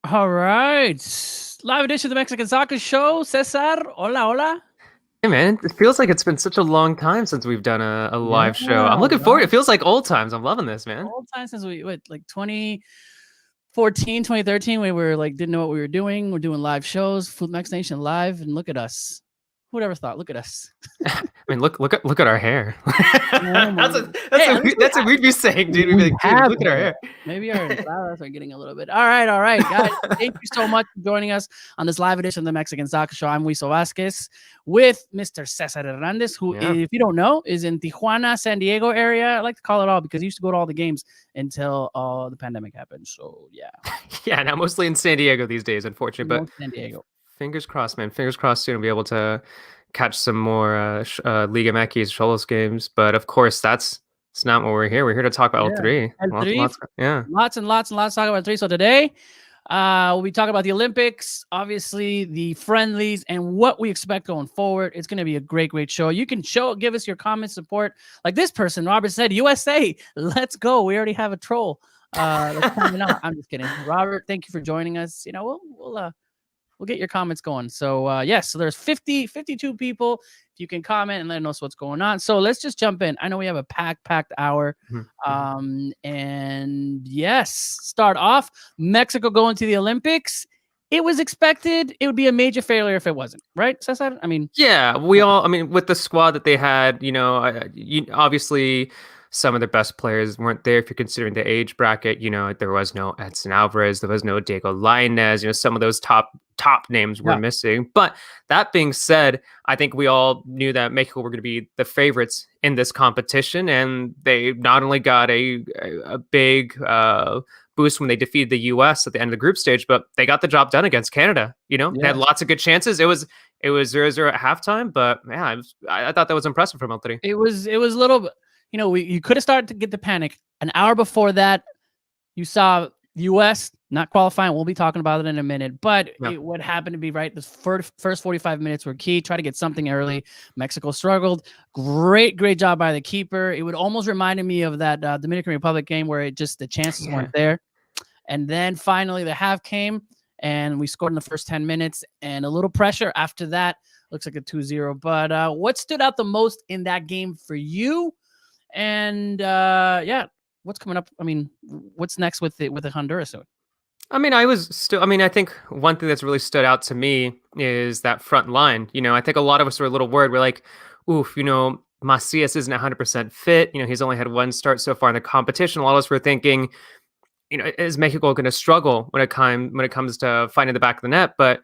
All right. Live edition of the Mexican Soccer Show. Cesar, hola, hola. Hey man, it feels like it's been such a long time since we've done a live show. I'm looking forward. Yeah. It feels like old times. I'm loving this, man. Old time since we, like 2014, 2013, we were like, didn't know what we were doing. We're doing live shows, Food Mex Nation live, and look at us. Who'd ever thought? Look at us. I mean, look at our hair. my That's what we'd be saying, dude. We'd be like, dude, look at our hair. Maybe our flowers are getting a little bit. All right, guys. Thank you so much for joining us on this live edition of the Mexican Soccer Show. I'm Wiso Vasquez with Mr. Cesar Hernandez, who, if you don't know, is in Tijuana, San Diego area. I like to call it all because he used to go to all the games until the pandemic happened. So yeah. Yeah, now mostly in San Diego these days, unfortunately. But San Diego. Fingers crossed, man. Fingers crossed soon we'll be able to catch some more Liga MX Xolos games. But of course, it's not what we're here. We're here to talk about L3. Lots and lots to talk about L3. So today, we'll be talking about the Olympics, obviously the friendlies, and what we expect going forward. It's going to be a great show. You can give us your comments, support. Like this person, Robert said, USA, let's go. We already have a troll. That's coming out. I'm just kidding. Robert, thank you for joining us. You know, we'll get your comments going. So yes, so there's 52 people. If you can comment and let us what's going on. So let's just jump in. I know we have a packed hour. And yes, start off Mexico going to the Olympics. It was expected it would be a major failure if it wasn't, right, Cesar? I mean, yeah, with the squad that they had, obviously some of the best players weren't there. If you're considering the age bracket, there was no Edson Alvarez, there was no Diego Lainez, some of those top names were missing. But that being said, I think we all knew that Mexico were going to be the favorites in this competition, and they not only got a big boost when they defeated the US at the end of the group stage, but they got the job done against Canada. They had lots of good chances. It was 0-0 at halftime, but yeah, I thought that was impressive from L3. It was a little bit. You could have started to get the panic. An hour before that, you saw the U.S. not qualifying. We'll be talking about it in a minute. But what happened to be right, the first 45 minutes were key. Try to get something early. Mexico struggled. Great job by the keeper. It would almost reminded me of that Dominican Republic game where the chances weren't there. And then finally the half came, and we scored in the first 10 minutes. And a little pressure after that. Looks like a 2-0. But what stood out the most in that game for you? And what's coming up? I mean, what's next with the Honduras? I mean, I think one thing that's really stood out to me is that front line. I think a lot of us were a little worried. We're like, oof, Macias isn't 100% fit. He's only had one start so far in the competition. A lot of us were thinking, is Mexico going to struggle when it comes to finding the back of the net? But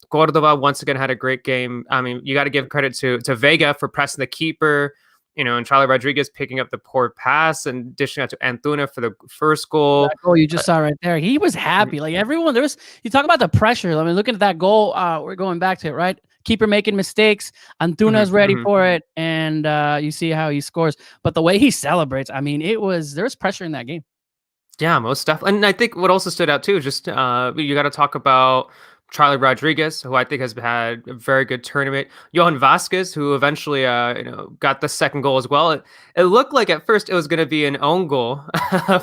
Cordova once again had a great game. I mean, you got to give credit to Vega for pressing the keeper, and Charlie Rodriguez picking up the poor pass and dishing out to Antuna for the first goal. That goal you just saw right there, he was happy. Like everyone, you talk about the pressure. I mean, looking at that goal, we're going back to it, right? Keeper making mistakes, Antuna's ready for it, and you see how he scores. But the way he celebrates, I mean, there's pressure in that game. Yeah, most definitely. And I think what also stood out too is just you got to talk about Charlie Rodriguez, who I think has had a very good tournament. Johan Vasquez, who eventually got the second goal as well. It looked like at first it was going to be an own goal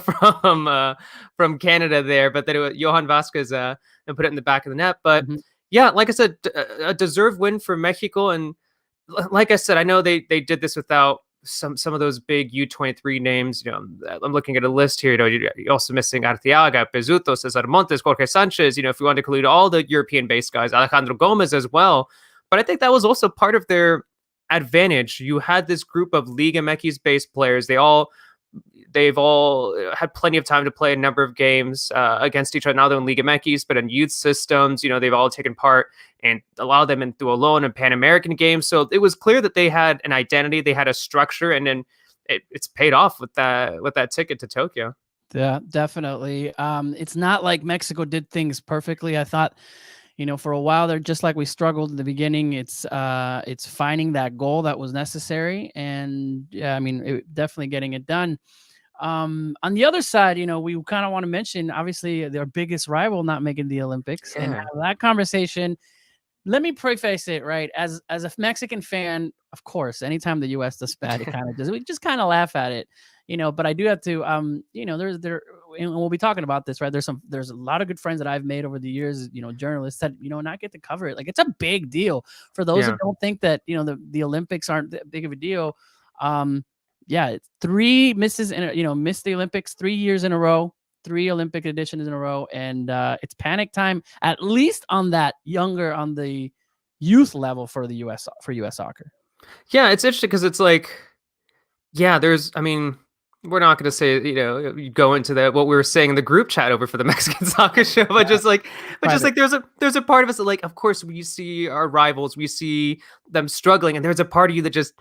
from Canada there, but then Johan Vasquez and put it in the back of the net. But yeah, like I said, a deserved win for Mexico. And like I said, I know they did this without some of those big U23 names. I'm looking at a list here. You're also missing Arteaga, Pizzuto, Cesar Montes, Jorge Sanchez. If you want to include all the European-based guys, Alejandro Gomez as well. But I think that was also part of their advantage. You had this group of Liga MX-based players. They've all had plenty of time to play a number of games against each other, not only in Liga MX, but in youth systems. They've all taken part and allowed them into a loan and Pan American games. So it was clear that they had an identity, they had a structure, and then it's paid off with that ticket to Tokyo. Yeah, definitely. It's not like Mexico did things perfectly. I thought, for a while they're just like we struggled in the beginning. It's finding that goal that was necessary, and yeah, I mean, definitely getting it done. On the other side, we kind of want to mention, obviously, their biggest rival not making the Olympics, and have that conversation. Let me preface it, right? As a Mexican fan, of course, anytime the U.S. does bad, it kind of does. We just kind of laugh at it, But I do have to, and we'll be talking about this, right? There's a lot of good friends that I've made over the years, journalists that not get to cover it. Like it's a big deal for those that don't think that the Olympics aren't that big of a deal. Yeah, 3 misses and missed the Olympics 3 years in a row. 3 Olympic editions in a row, and it's panic time, at least on the youth level for U.S. soccer. Yeah, it's interesting because it's like, we're not going to say, go into what we were saying in the group chat over for the Mexican soccer show, but just like there's a part of us that, like, of course we see our rivals, we see them struggling, and there's a part of you that just,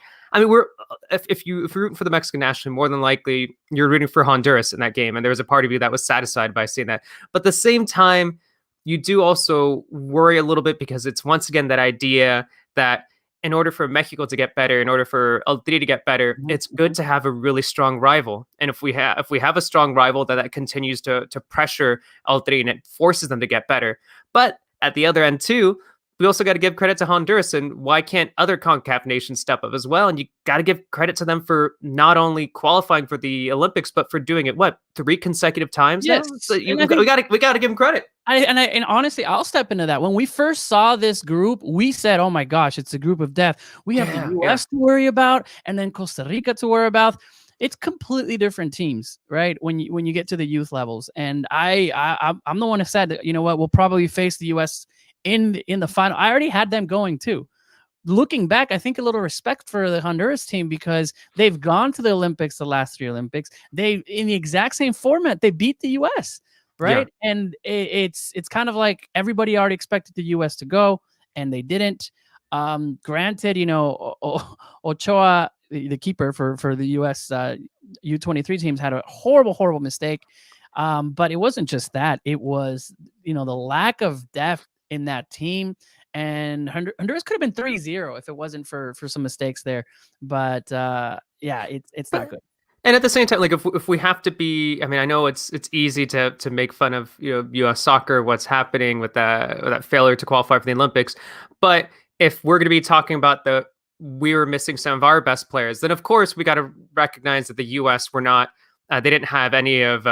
if you're rooting for the Mexican national, more than likely you're rooting for Honduras in that game. And there was a part of you that was satisfied by seeing that. But at the same time, you do also worry a little bit because it's once again that idea that in order for Mexico to get better, in order for El Tri to get better, it's good to have a really strong rival. And if we have a strong rival that continues to pressure El Tri and it forces them to get better. But at the other end too, we also got to give credit to Honduras, and why can't other CONCACAF nations step up as well? And you got to give credit to them for not only qualifying for the Olympics, but for doing it 3 consecutive times. Yes, so we got to give them credit. And honestly, I'll step into that. When we first saw this group, we said, "Oh my gosh, it's a group of death." We have the U.S. to worry about, and then Costa Rica to worry about. It's completely different teams, right? When you get to the youth levels, and I'm the one who said that, we'll probably face the U.S. in the final. I already had them going too. Looking back, I think a little respect for the Honduras team because they've gone to the Olympics, the last 3 Olympics. They, in the exact same format, they beat the U.S., right? Yeah. And it's kind of like everybody already expected the U.S. to go, and they didn't. Granted, Ochoa, the keeper for the U.S. U23 teams, had a horrible mistake. But it wasn't just that. It was, the lack of depth in that team, and Honduras could have been 3-0 if it wasn't for some mistakes there. But it's not good. And at the same time, like if we have to be, I know it's easy to make fun of U.S. soccer, what's happening with that failure to qualify for the Olympics, but if we're going to be talking about we were missing some of our best players, then of course we got to recognize that the U.S. were not. They didn't have any of.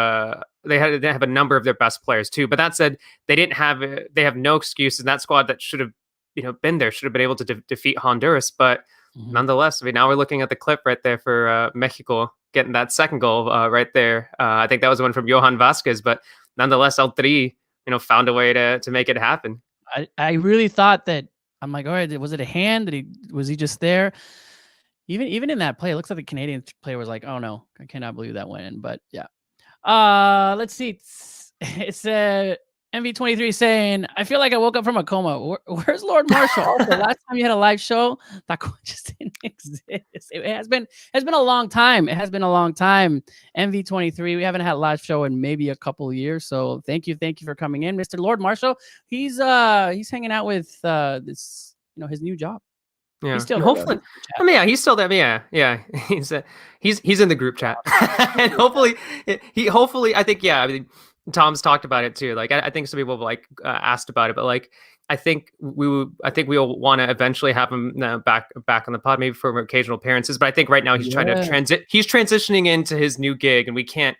They didn't have a number of their best players too. But that said, they have no excuse in that squad that should have, been there, should have been able to defeat Honduras. But nonetheless, now we're looking at the clip right there for Mexico getting that second goal right there. I think that was one from Johan Vasquez. But nonetheless, El Tri found a way to make it happen. I really thought that. I'm like, all right, was it a hand? Was he just there? Even in that play, it looks like the Canadian player was like, oh no, I cannot believe that went in. But yeah. Let's see. It's MV23 saying, I feel like I woke up from a coma. Where's Lord Marshall? Also, last time you had a live show, that just didn't exist. It has been a long time. It has been a long time. MV23, we haven't had a live show in maybe a couple of years. So thank you for coming in, Mr. Lord Marshall. He's hanging out with this, his new job. Yeah, he's still hopefully. I mean, yeah, he's still there. Yeah, he's in the group chat, and hopefully, I think, yeah. I mean, Tom's talked about it too. Like, I think some people like asked about it, but like, I think we'll want to eventually have him back on the pod, maybe for occasional appearances. But I think right now he's trying to he's transitioning into his new gig, and we can't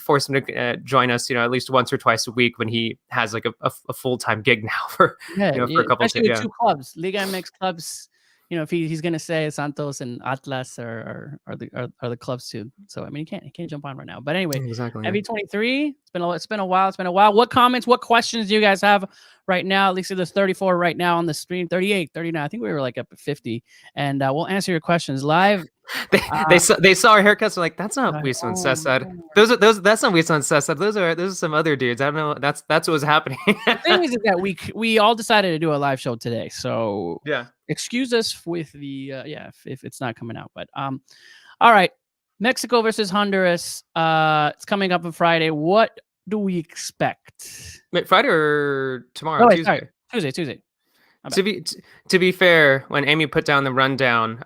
force him to join us, at least once or twice a week when he has like a full-time gig now for for a couple of especially with two clubs, Liga MX clubs. If he's gonna say Santos and Atlas are the clubs too. So I mean, he can't jump on right now. But anyway, exactly. MV23. It's been a while. What comments? What questions do you guys have right now? At least there's 34 right now on the stream. 38, 39. I think we were like up at 50, and we'll answer your questions live. They saw our haircuts. They're like, that's not Wiesel and Cesar. That's not Wiesel and Cesar. Those are some other dudes. I don't know. That's what was happening. The thing is that we all decided to do a live show today. So yeah, excuse us with the if it's not coming out. But all right, Mexico versus Honduras. It's coming up on Friday. What do we expect? Wait, Friday or tomorrow? Tuesday. Tuesday. To be fair, when Amy put down the rundown,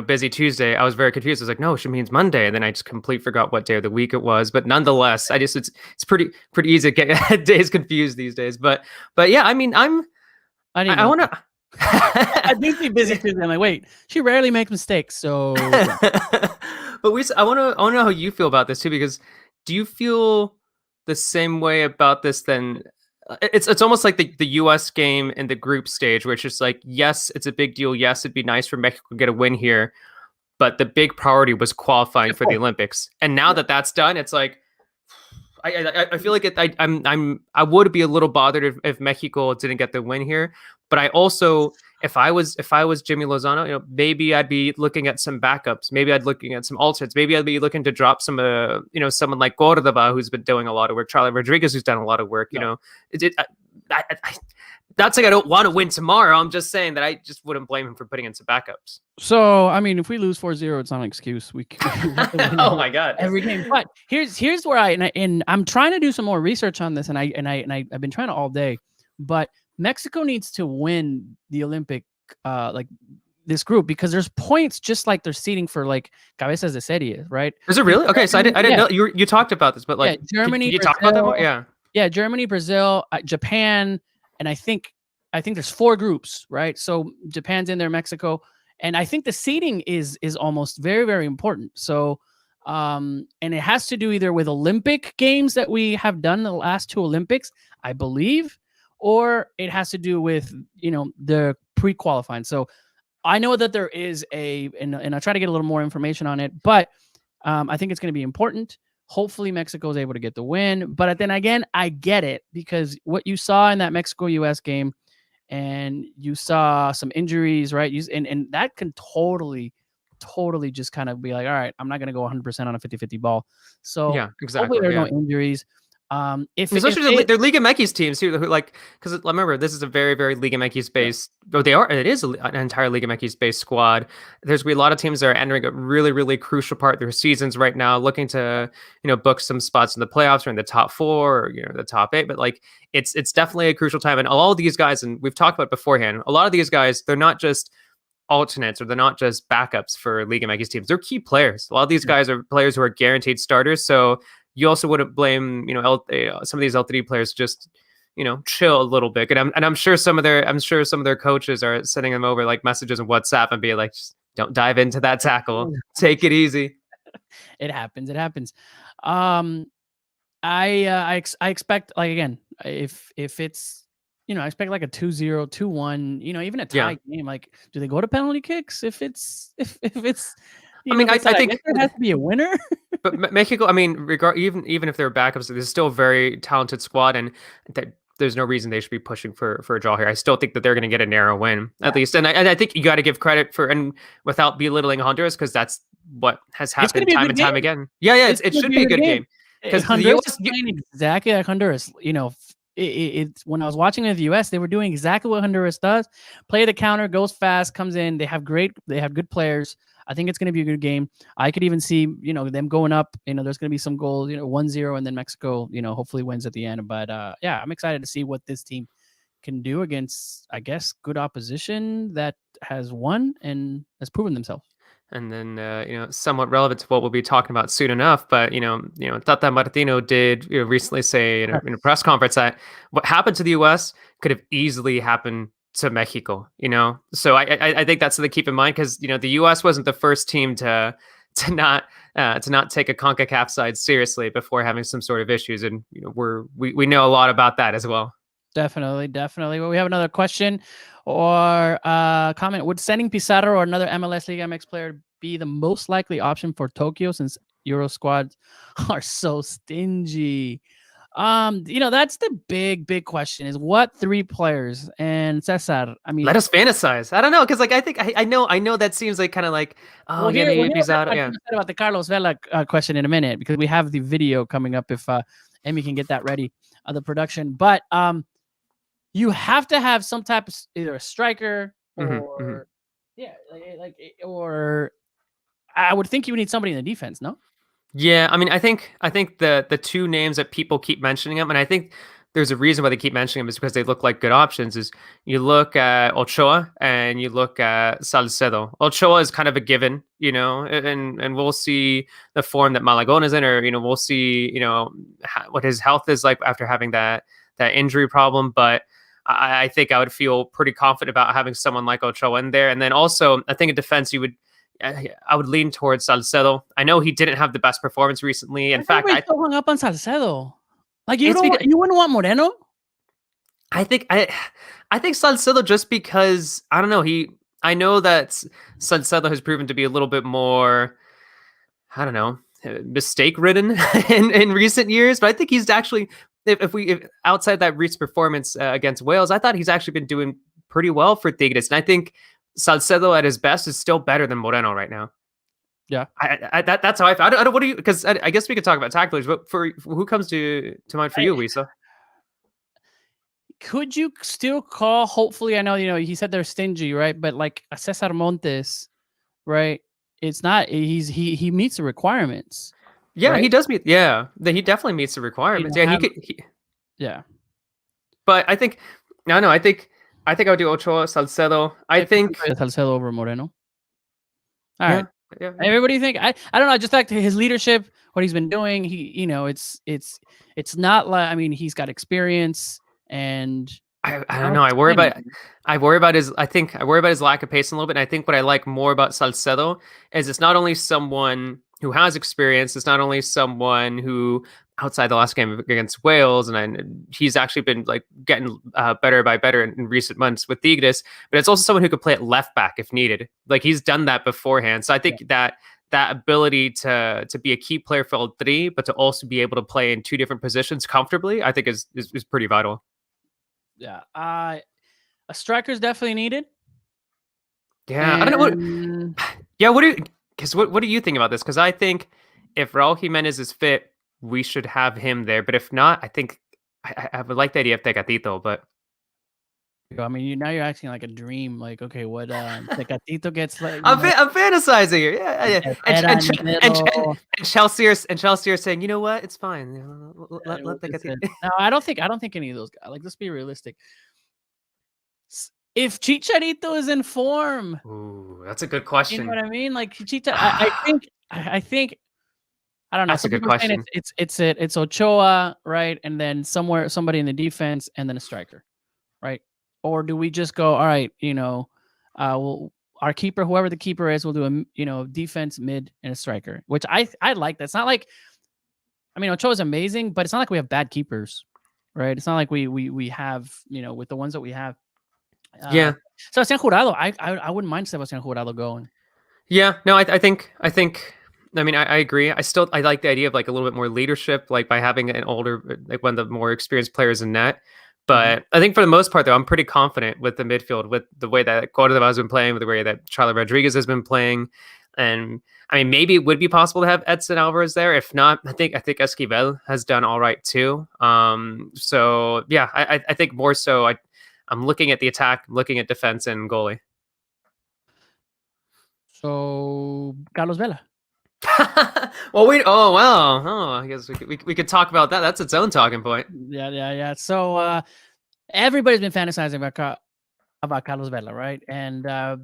busy Tuesday, I was very confused. I was like, no, she means Monday, and then I just completely forgot what day of the week it was. But nonetheless, it's pretty easy to get days confused these days. But yeah, I mean, I want to. I do see busy Tuesday. I'm like, wait, she rarely makes mistakes, so. But I want to know how you feel about this too, because do you feel the same way about this then? It's almost like the U.S. game in the group stage, where it's just like, yes, it's a big deal. Yes, it'd be nice for Mexico to get a win here, but the big priority was qualifying for the Olympics. And now that that's done, it's like, I feel like I would be a little bothered if Mexico didn't get the win here. But I also, if I was Jimmy Lozano, maybe I'd be looking at some backups. Maybe I'd looking at some alternates. Maybe I'd be looking to drop some, someone like Cordova, who's been doing a lot of work. Charlie Rodriguez, who's done a lot of work. That's like I don't want to win tomorrow. I'm just saying that I just wouldn't blame him for putting in some backups. So I mean, if we lose 4-0, it's not an excuse. We oh my god, every game. But here's where I'm trying to do some more research on this, and I've been trying to all day, but Mexico needs to win the Olympic this group, because there's points just like they're seeding for like Cabezas de Serie, right? Is it really? Okay, so I didn't know you talked about this, but like Germany, you talk about that more? Yeah, Germany, Brazil, Japan, and I think there's 4 groups, right? So Japan's in there, Mexico, and I think the seeding is almost very, very important. So and it has to do either with Olympic games that we have done the last 2 Olympics, I believe, or it has to do with the pre-qualifying. So I know that there is and I'll try to get a little more information on it, but I think it's going to be important. Hopefully Mexico is able to get the win. But then again, I get it, because what you saw in that Mexico-US game, and you saw some injuries, right? And that can totally just kind of be like, all right, I'm not going to go 100% on a 50-50 ball. So yeah, exactly. Hopefully there are no injuries. Especially they're Liga MX teams too, who like, because remember, this is a very, very Liga MX based. It is an entire Liga MX based squad. There's a lot of teams that are entering a really, really crucial part of their seasons right now, looking to book some spots in the playoffs or in the top 4 or the top 8. But like, it's definitely a crucial time, and all of these guys, and we've talked about beforehand, a lot of these guys, they're not just alternates, or they're not just backups for Liga MX teams. They're key players. A lot of these guys are players who are guaranteed starters. So you also wouldn't blame, some of these LTD players just, chill a little bit. And I'm sure some of their coaches are sending them over like messages on WhatsApp and being like, just don't dive into that tackle. Take it easy. It happens. I expect, like, again, if it's, I expect like a 2-0, 2-1, even a tie game. Like, do they go to penalty kicks if it's I mean, I think it has to be a winner. but Mexico, I mean, even if they're backups, there's still a very talented squad, and that there's no reason they should be pushing for a draw here. I still think that they're going to get a narrow win at least, and I think you got to give credit for, and without belittling Honduras, because that's what has It's gonna happened be a time good and time game. again. Yeah, It's it gonna should be be a a good good game. game because the Honduras US, is playing exactly like Honduras. You know, it's when I was watching with the U.S., they were doing exactly what Honduras does: play the counter, goes fast, comes in. They have good players. I think it's going to be a good game. I could even see, you know, them going up. You know, there's going to be some goals. You know, 1-0, and then Mexico, you know, hopefully wins at the end. But yeah, I'm excited to see what this team can do against, I guess, good opposition that has won and has proven themselves. and then somewhat relevant to what we'll be talking about soon enough. But Tata Martino did recently say in a press conference that what happened to the U.S. could have easily happened to Mexico. So I think that's something to keep in mind, because the U.S. wasn't the first team to not take a CONCACAF side seriously before having some sort of issues, and we know a lot about that as well. Definitely. Well, we have another question or comment. Would sending Pizarro or another MLS Liga MX player be the most likely option for Tokyo, since Euro squads are so stingy? That's the big question, is what 3 players? And Cesar, I mean, let us fantasize. I don't know, because I think I know that seems like kind of like, oh, well, yeah, maybe Pizarro. yeah. About the Carlos Vela question in a minute, because we have the video coming up if Emmy can get that ready, the production. But you have to have some type of either a striker or or I would think you need somebody in the defense, no? Yeah, I mean, I think the 2 names that people keep mentioning them, and I think there's a reason why they keep mentioning them, is because they look like good options. Is you look at Ochoa and you look at Salcedo. Ochoa is kind of a given, and we'll see the form that Malagón is in, or we'll see what his health is like after having that injury problem. But I think I would feel pretty confident about having someone like Ochoa in there. And then also, I think in defense, I would lean towards Salcedo. I know he didn't have the best performance recently. In fact, I so hung up on Salcedo. Like you wouldn't want Moreno? I think Salcedo, just because I don't know. I know that Salcedo has proven to be a little bit more, I don't know, mistake ridden in recent years. But I think he's actually, if outside that recent performance against Wales, I thought he's actually been doing pretty well for Tigres. And I think Salcedo at his best is still better than Moreno right now. Yeah, that's how I feel. I don't. What do you? Because I guess we could talk about tacklers, but for who comes to mind for you, Lisa? Could you still call? Hopefully, I know he said they're stingy, right? But like a Cesar Montes, right? It's not. He meets the requirements. Yeah, right? he does meet. Yeah, he definitely meets the requirements. Yeah, he could. Yeah, but I think no. I think I would do Ochoa, Salcedo. I think Salcedo over Moreno. All right. Yeah. Everybody think I don't know. Just like his leadership, what he's been doing. It's not like, I mean, he's got experience, and I don't know. I worry about his. I worry about his lack of pace a little bit. And I think what I like more about Salcedo is it's not only someone who has experience. It's not only someone who, outside the last game against Wales, and he's actually been like getting better by better in recent months with Tigres, but it's also someone who could play at left back if needed. Like he's done that beforehand. So I think that ability to be a key player for all 3, but to also be able to play in 2 different positions comfortably, I think is pretty vital. Yeah, a striker is definitely needed. Yeah, I don't know what. Yeah, what do you think about this? Because I think if Raul Jimenez is fit, we should have him there. But if not, I think I would like the idea of Tecatito. But I mean, now you're acting like a dream. Like, okay, what Tecatito gets like? I'm fantasizing here. Yeah. And Chelsea are saying, you know what, it's fine. Let Tecatito. No, I don't think any of those guys. Like, let's be realistic. If Chicharito is in form, ooh, that's a good question. You know what I mean? Like Chicharito, I think. I don't know. That's a good question. It's Ochoa, right? And then somebody in the defense, and then a striker, right? Or do we just go, all right, our keeper, whoever the keeper is, we'll do a defense, mid, and a striker, which I like. That's not like, I mean, Ochoa is amazing, but it's not like we have bad keepers, right? It's not like we have, with the ones that we have. Yeah. Sebastián Jurado, I wouldn't mind Sebastián Jurado going. Yeah, no, I think I mean, I agree. I like the idea of like a little bit more leadership, like by having an older, like one of the more experienced players in net. But I think for the most part, though, I'm pretty confident with the midfield, with the way that Cordova has been playing, with the way that Charlie Rodriguez has been playing. And I mean, maybe it would be possible to have Edson Alvarez there. If not, I think Esquivel has done all right too. So yeah, I think more so. I'm looking at the attack, looking at defense and goalie. So Carlos Vela. Well, oh well, I guess we could talk about that. That's its own talking point. Yeah. So everybody's been fantasizing about Carlos Vela, right? And there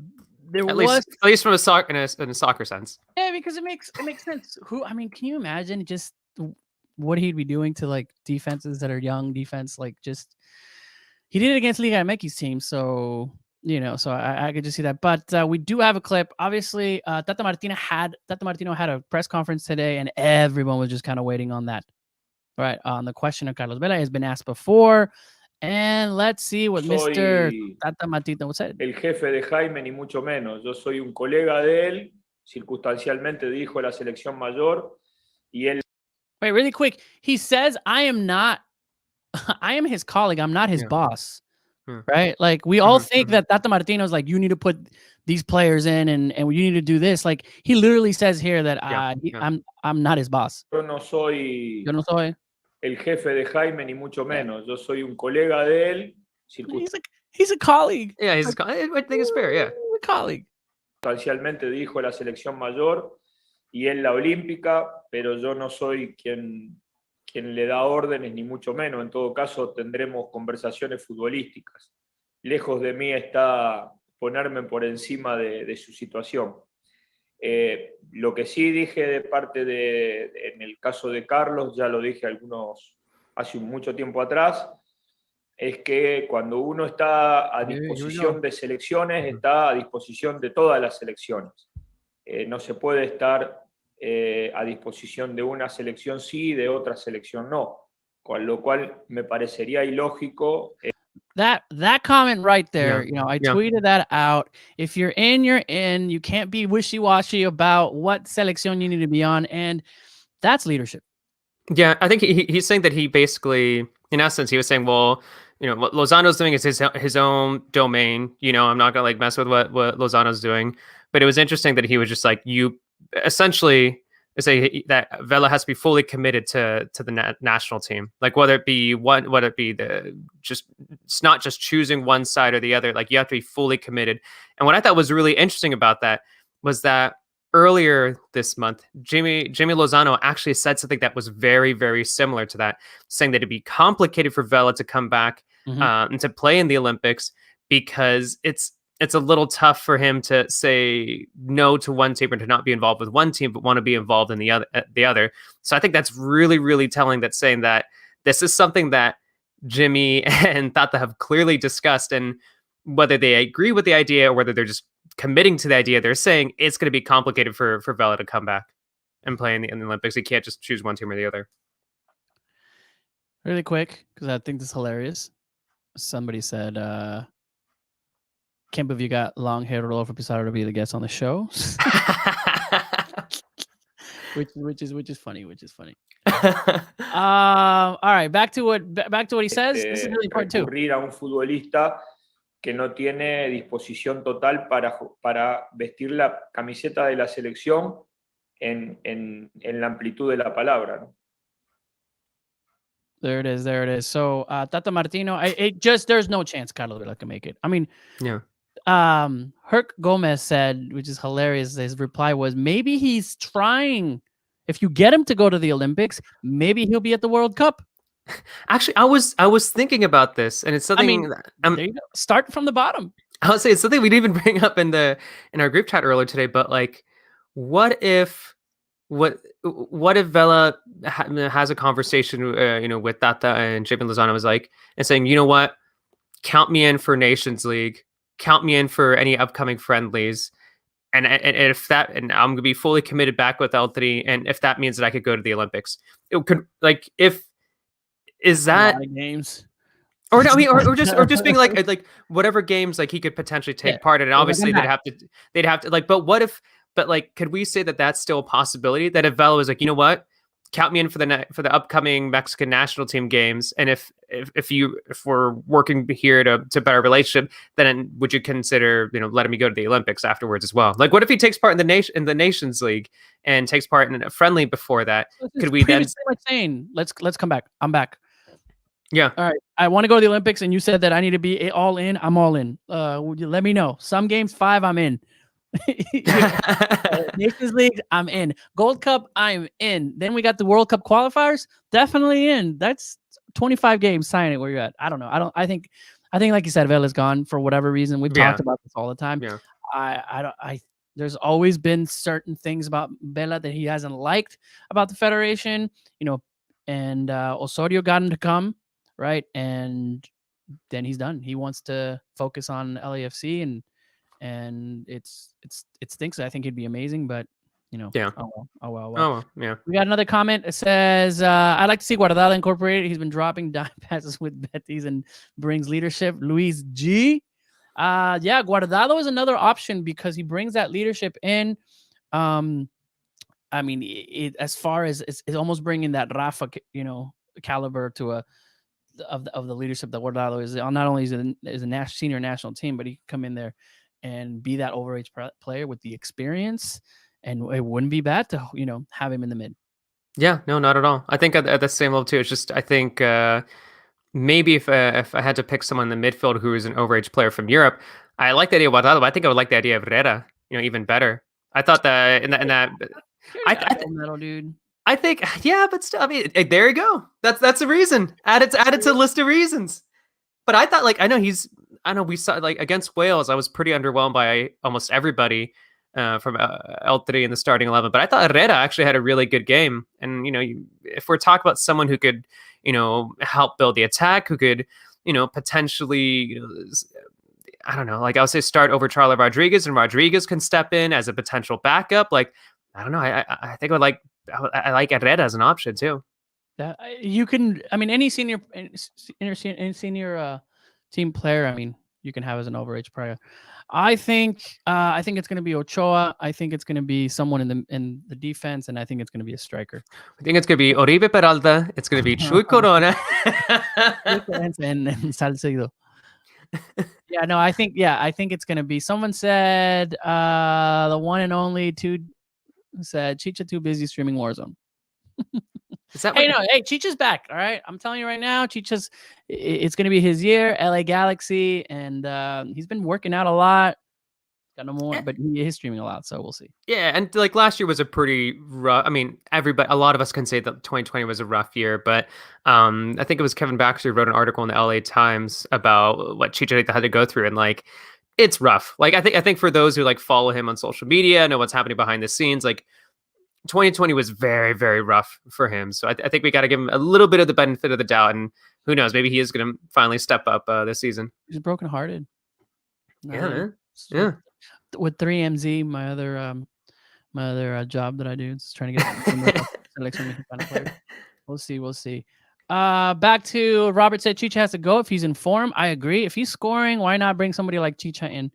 at was least from a soccer sense. Yeah, because it makes sense. I mean, can you imagine just what he'd be doing to like defenses that are young defense? Like just he did it against Liga MX team, so so I could just see that. But we do have a clip. Obviously, Tata Martino had a press conference today, and everyone was just kind of waiting on that. Right, on the question of Carlos Vela has been asked before, and let's see what Mr. Tata Martino said. El jefe de Jaime ni mucho menos. Yo soy un colega de él, circunstancialmente dijo la selección mayor, y él. Wait, really quick. He says, "I am his colleague. I'm not his boss." Right? Like we all think that Tata Martino is like, you need to put these players in and you need to do this. Like he literally says here that I'm not his boss. Yo no soy el jefe de Jaime ni mucho menos. Yo soy un colega de él. He's a colleague. Yeah, I think it's fair. Yeah, a colleague. Sustancialmente dijo la selección mayor y él la olímpica, pero yo no soy quien le da órdenes, ni mucho menos. En todo caso, tendremos conversaciones futbolísticas. Lejos de mí está ponerme por encima de su situación. Lo que sí dije de parte en el caso de Carlos, ya lo dije hace mucho tiempo atrás, es que cuando uno está a disposición de selecciones, está a disposición de todas las selecciones. No se puede estar a disposición de una selección sí y de otra selección no, con lo cual me parecería ilógico. That comment right there, I tweeted that out. If you're in, you're in. You can't be wishy-washy about what selección you need to be on, and that's leadership. Yeah, I think he's saying that he basically, in essence, he was saying, well, what Lozano's doing is his own domain. I'm not gonna like mess with what Lozano's doing. But it was interesting that he was just like, you essentially say that Vela has to be fully committed to the national team, like whether it be it's not just choosing one side or the other. Like you have to be fully committed. And what I thought was really interesting about that was that earlier this month, Jimmy Lozano actually said something that was very, very similar to that, saying that it'd be complicated for Vela to come back and to play in the Olympics because it's a little tough for him to say no to one team or to not be involved with one team, but want to be involved in the other. So I think that's really, really telling, that saying that this is something that Jimmy and Tata have clearly discussed, and whether they agree with the idea or whether they're just committing to the idea, they're saying it's going to be complicated for Vela to come back and play in the Olympics. He can't just choose one team or the other. Really quick, because I think this is hilarious. Somebody said, can't believe you got long hair Rodolfo Pizarro to be the guest on the show. which is funny. All right, back to what he says. This is really important too. Recurrir a un futbolista que no tiene disposición total para vestir la camiseta de la selección en la amplitud de la palabra, ¿no? There it is. So Tata Martino, there's no chance Carlos Vela can make it. I mean, yeah. Herc Gomez said, which is hilarious, his reply was, maybe he's trying, if you get him to go to the Olympics, maybe he'll be at the World Cup. Actually, I was thinking about this, and it's something. There you go. Start from the bottom. I'll say it's something we didn't even bring up in our group chat earlier today. But like, what if Vela has a conversation, with Tata and Jimmy Lozano was like, and saying, you know what, count me in for Nations League, count me in for any upcoming friendlies, and if that, and I'm gonna be fully committed back with L3, and if that means that I could go to the Olympics, it could, like, is that games, or no, I mean, or just being like whatever games like he could potentially take part in. And obviously they'd have to like, but but like, could we say that that's still a possibility? That if Vela was like, you know what, count me in for the upcoming Mexican national team games, and if we're working here to better relationship, then would you consider letting me go to the Olympics afterwards as well? Like, what if he takes part in the Nations League and takes part in a friendly before that? Could we then like saying let's come back? I'm back. Yeah. All right. I want to go to the Olympics, and you said that I need to be all in. I'm all in. Would you let me know? Some games 5, I'm in. Nations League, I'm in. Gold Cup, I'm in. Then we got the World Cup qualifiers, definitely in. That's 25 games. Sign it where you're at. I don't know. I think like you said, Vela's gone for whatever reason. We've talked about this all the time. Yeah. There's always been certain things about Vela that he hasn't liked about the federation, and Osorio got him to come, right? And then he's done. He wants to focus on LAFC, and it stinks. I think he'd be amazing, but yeah. Oh well. Yeah. We got another comment. It says, I'd like to see Guardado incorporated. He's been dropping dime passes with Betis and brings leadership. Luis G. Yeah, Guardado is another option because he brings that leadership in. I mean, as far as it's almost bringing that Rafa, caliber to of the leadership that Guardado is. Not only is a senior national team, but he can come in there and be that overage player with the experience, and it wouldn't be bad to have him in the mid. Yeah, no, not at all. I think at the same level too. It's just I think maybe if I had to pick someone in the midfield who is an overage player from Europe, I like the idea of Guardado, but I think I would like the idea of Herrera, even better. I thought that in that metal dude. I think, yeah, but still, I mean, there you go. That's a reason. Add it to the list of reasons. But I thought, I know we saw against Wales, I was pretty underwhelmed by almost everybody from L3 in the starting 11. But I thought Herrera actually had a really good game. And if we're talking about someone who could, help build the attack, who could, potentially, I don't know, I would say start over Charlie Rodriguez, and Rodriguez can step in as a potential backup. I don't know. I think I like Herrera as an option too. You can, I mean, any senior team player, I mean, you can have as an overage player. I think it's going to be Ochoa. I think it's going to be someone in the defense, and I think it's going to be a striker. I think it's going to be Oribe Peralta. It's going to be Chuy Corona. and Salcedo. Yeah, no, I think it's going to be. Someone said the one and only said Chicha too busy streaming Warzone. Hey, Chicha's back. All right, I'm telling you right now, it's going to be his year. LA Galaxy, and he's been working out a lot. Got no more, but he is streaming a lot, so we'll see. Yeah, and last year was a pretty rough. I mean, a lot of us can say that 2020 was a rough year, but I think it was Kevin Baxter who wrote an article in the LA Times about what Chicha had to go through, and it's rough. I think for those who follow him on social media, know what's happening behind the scenes, 2020 was very, very rough for him. So I think we got to give him a little bit of the benefit of the doubt, and who knows, maybe he is going to finally step up this season. He's brokenhearted. Yeah, man. Yeah. With 3MZ, my other job that I do, is trying to get selection players. We'll see. Back to Robert said Chicha has to go if he's in form. I agree. If he's scoring, why not bring somebody like Chicha in?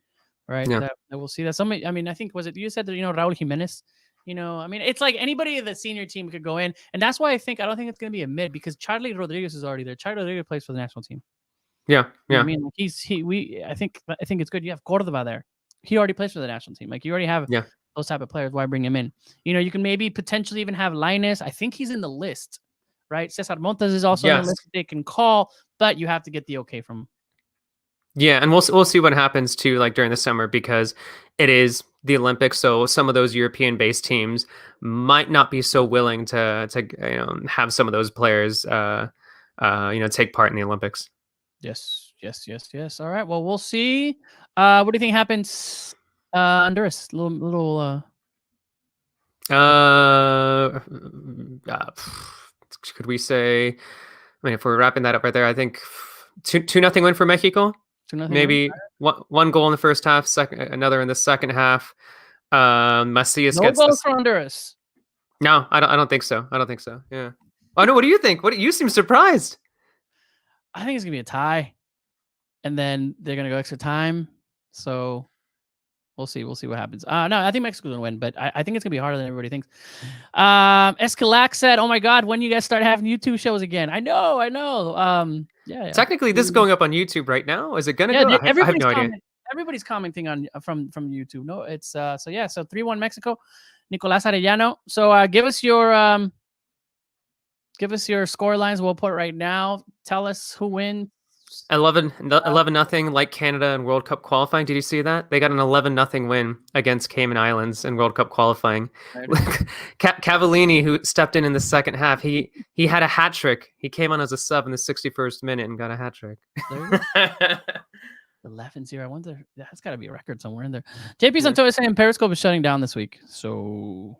Right. Yeah. That we'll see that. Somebody. I mean, I think you said that Raul Jimenez. I mean, it's like anybody in the senior team could go in, and that's why I don't think it's going to be a mid, because Charlie Rodriguez is already there. Charlie Rodriguez plays for the national team. Yeah. I mean, I think it's good. You have Cordova there. He already plays for the national team. You already have those type of players. Why bring him in? You can maybe potentially even have Linus. I think he's in the list, right? Cesar Montes is also in the list that they can call, but you have to get the okay from him. Yeah, and we'll see what happens too, during the summer, because it is the Olympics. So some of those European-based teams might not be so willing to have some of those players take part in the Olympics. Yes. All right. Well, we'll see. What do you think happens? Honduras, could we say? I mean, if we're wrapping that up right there, I think 2-0 win for Mexico. Maybe one goal in the first half, another in the second half. Macias gets goals for Honduras. No, I don't think so. Yeah. Oh no, what do you think? You seem surprised. I think it's gonna be a tie, and then they're gonna go extra time. So We'll see. We'll see what happens. No, I think Mexico's gonna win, but I think it's gonna be harder than everybody thinks. Escalac said, "Oh my God, when you guys start having YouTube shows again?" I know. Yeah. Technically, this is going up on YouTube right now. Is it gonna go? I have Everybody's no idea. everybody's commenting on from YouTube. No, it's so yeah. So 3-1 Mexico. Nicolas Arellano. So give us your score lines. We'll put it right now. Tell us who wins. 11-0 like Canada in World Cup qualifying. Did you see that? They got an 11-0 win against Cayman Islands in World Cup qualifying. Cavallini, who stepped in the second half, he had a hat trick. He came on as a sub in the 61st minute and got a hat trick. 11-0. I wonder, that's got to be a record somewhere in there. JP Santos is saying Periscope is shutting down this week. So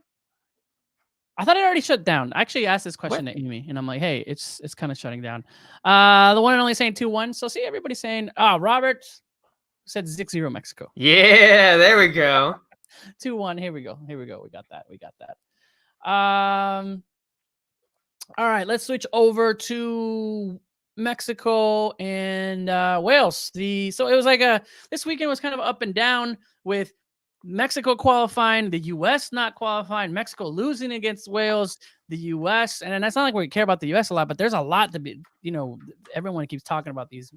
I thought it already shut down. I actually asked this question to Amy, and I'm like, hey, it's kind of shutting down. The one and only saying 2-1. So see, everybody saying, Robert said 6-0 Mexico. Yeah, there we go. 2-1. Here we go. We got that. All right, let's switch over to Mexico and Wales. So it was like this weekend was kind of up and down with Mexico qualifying, the U.S. not qualifying, Mexico losing against Wales, the U.S. And it's not like we care about the U.S. a lot, but there's a lot to be, everyone keeps talking about these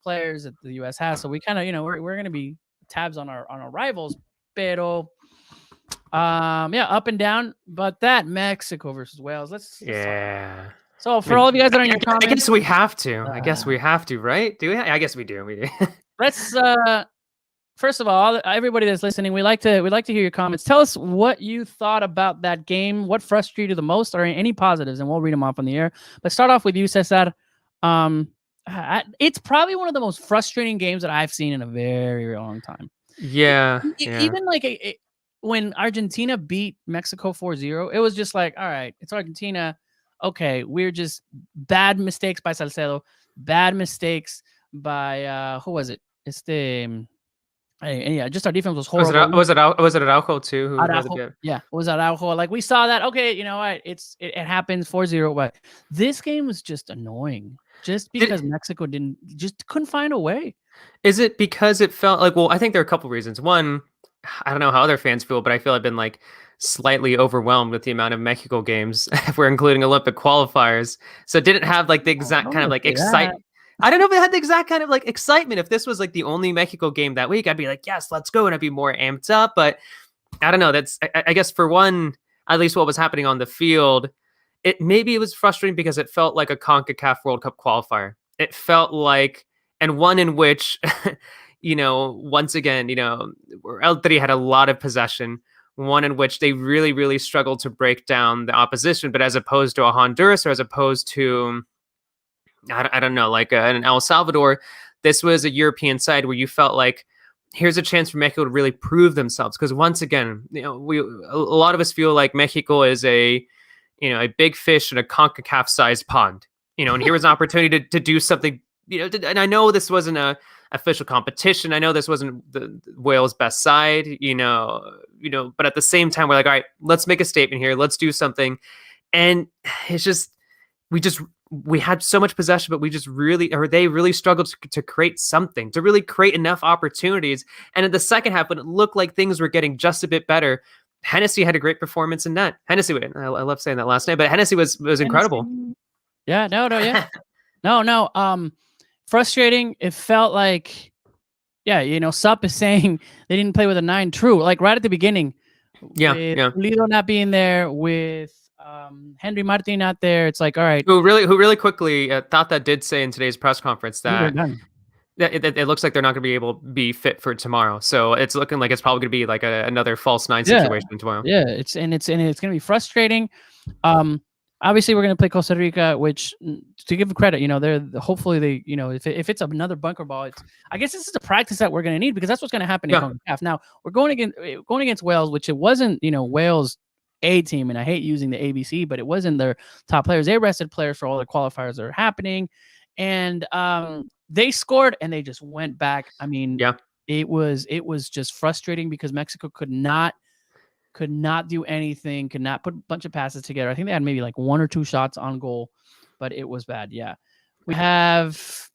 players that the U.S. has. So we kind of, we're going to be tabs on our rivals. Pero, up and down. But that Mexico versus Wales, let's So for all of you guys that are in your comments, I guess we have to. Right? Do we? I guess we do. Let's first of all, everybody that's listening, we'd like to hear your comments. Tell us what you thought about that game. What frustrated you the most, or any positives, and we'll read them off on the air. But start off with you, Cesar. It's probably one of the most frustrating games that I've seen in a very, very long time. Yeah. Even like when Argentina beat Mexico 4-0, it was just like, all right, it's Argentina. Okay, we're just bad mistakes by Salcedo, bad mistakes by who was it? Just our defense was horrible. Was it Araujo too? Araujo, it was Araujo. Like we saw that. Okay, you know what? It happens 4-0. But this game was just annoying, just because Mexico couldn't find a way. Is it because it felt like? Well, I think there are a couple reasons. One, I don't know how other fans feel, but I feel I've been like slightly overwhelmed with the amount of Mexico games if we're including Olympic qualifiers. So it didn't have like the exact kind of like excitement. I don't know if it had the exact kind of like excitement. If this was like the only Mexico game that week, I'd be like, yes, let's go. And I'd be more amped up. But I don't know. I guess for one, at least what was happening on the field, maybe it was frustrating because it felt like a CONCACAF World Cup qualifier. It felt like, and one in which, once again, El Tri had a lot of possession, one in which they really, really struggled to break down the opposition. But as opposed to a Honduras, or as opposed to, I don't know, like an El Salvador, this was a European side where you felt like here's a chance for Mexico to really prove themselves. Because once again, a lot of us feel like Mexico is a big fish in a CONCACAF-sized pond. And here was an opportunity to do something. And I know this wasn't a official competition. I know this wasn't the Wales' best side. But at the same time, we're like, all right, let's make a statement here. Let's do something. And it's just we had so much possession, but they really struggled to create something, to really create enough opportunities. And in the second half, when it looked like things were getting just a bit better, Hennessy had a great performance in net. Hennessy, I love saying that last name, but Hennessy was incredible. Yeah, no. Frustrating. It felt like, Sup is saying they didn't play with a 9 true, like right at the beginning. Yeah. Pulido not being there, with Henry Martin not there. It's like, all right. Who really quickly Tata did say in today's press conference that it looks like they're not going to be able to be fit for tomorrow. So it's looking like it's probably going to be like another false 9 situation tomorrow. Yeah, it's going to be frustrating. Obviously, we're going to play Costa Rica, which, to give credit, they're hopefully they, if it's another bunker ball, I guess this is a practice that we're going to need, because that's what's going to happen in CONCACAF. Now we're going against Wales, which it wasn't, Wales A team, and I hate using the ABC, but it wasn't their top players. They rested players for all the qualifiers that are happening, and they scored and they just went back. I mean, it was just frustrating because Mexico could not do anything, could not put a bunch of passes together. I think they had maybe like 1 or 2 shots on goal, but it was bad. Yeah. We have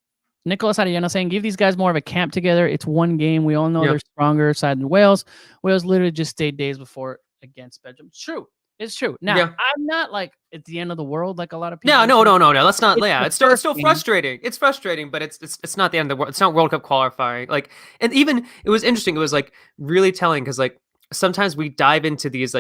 Nicholas Arellano saying, give these guys more of a camp together. It's one game. We all know they're stronger side than Wales. Wales literally just stayed days before against Belgium. It's true. It's true. Now, I'm not like at the end of the world like a lot of people. No. Let's not. It's still frustrating. It's frustrating, but it's not the end of the world. It's not World Cup qualifying. Like, and even it was interesting. It was like really telling because like sometimes we dive into these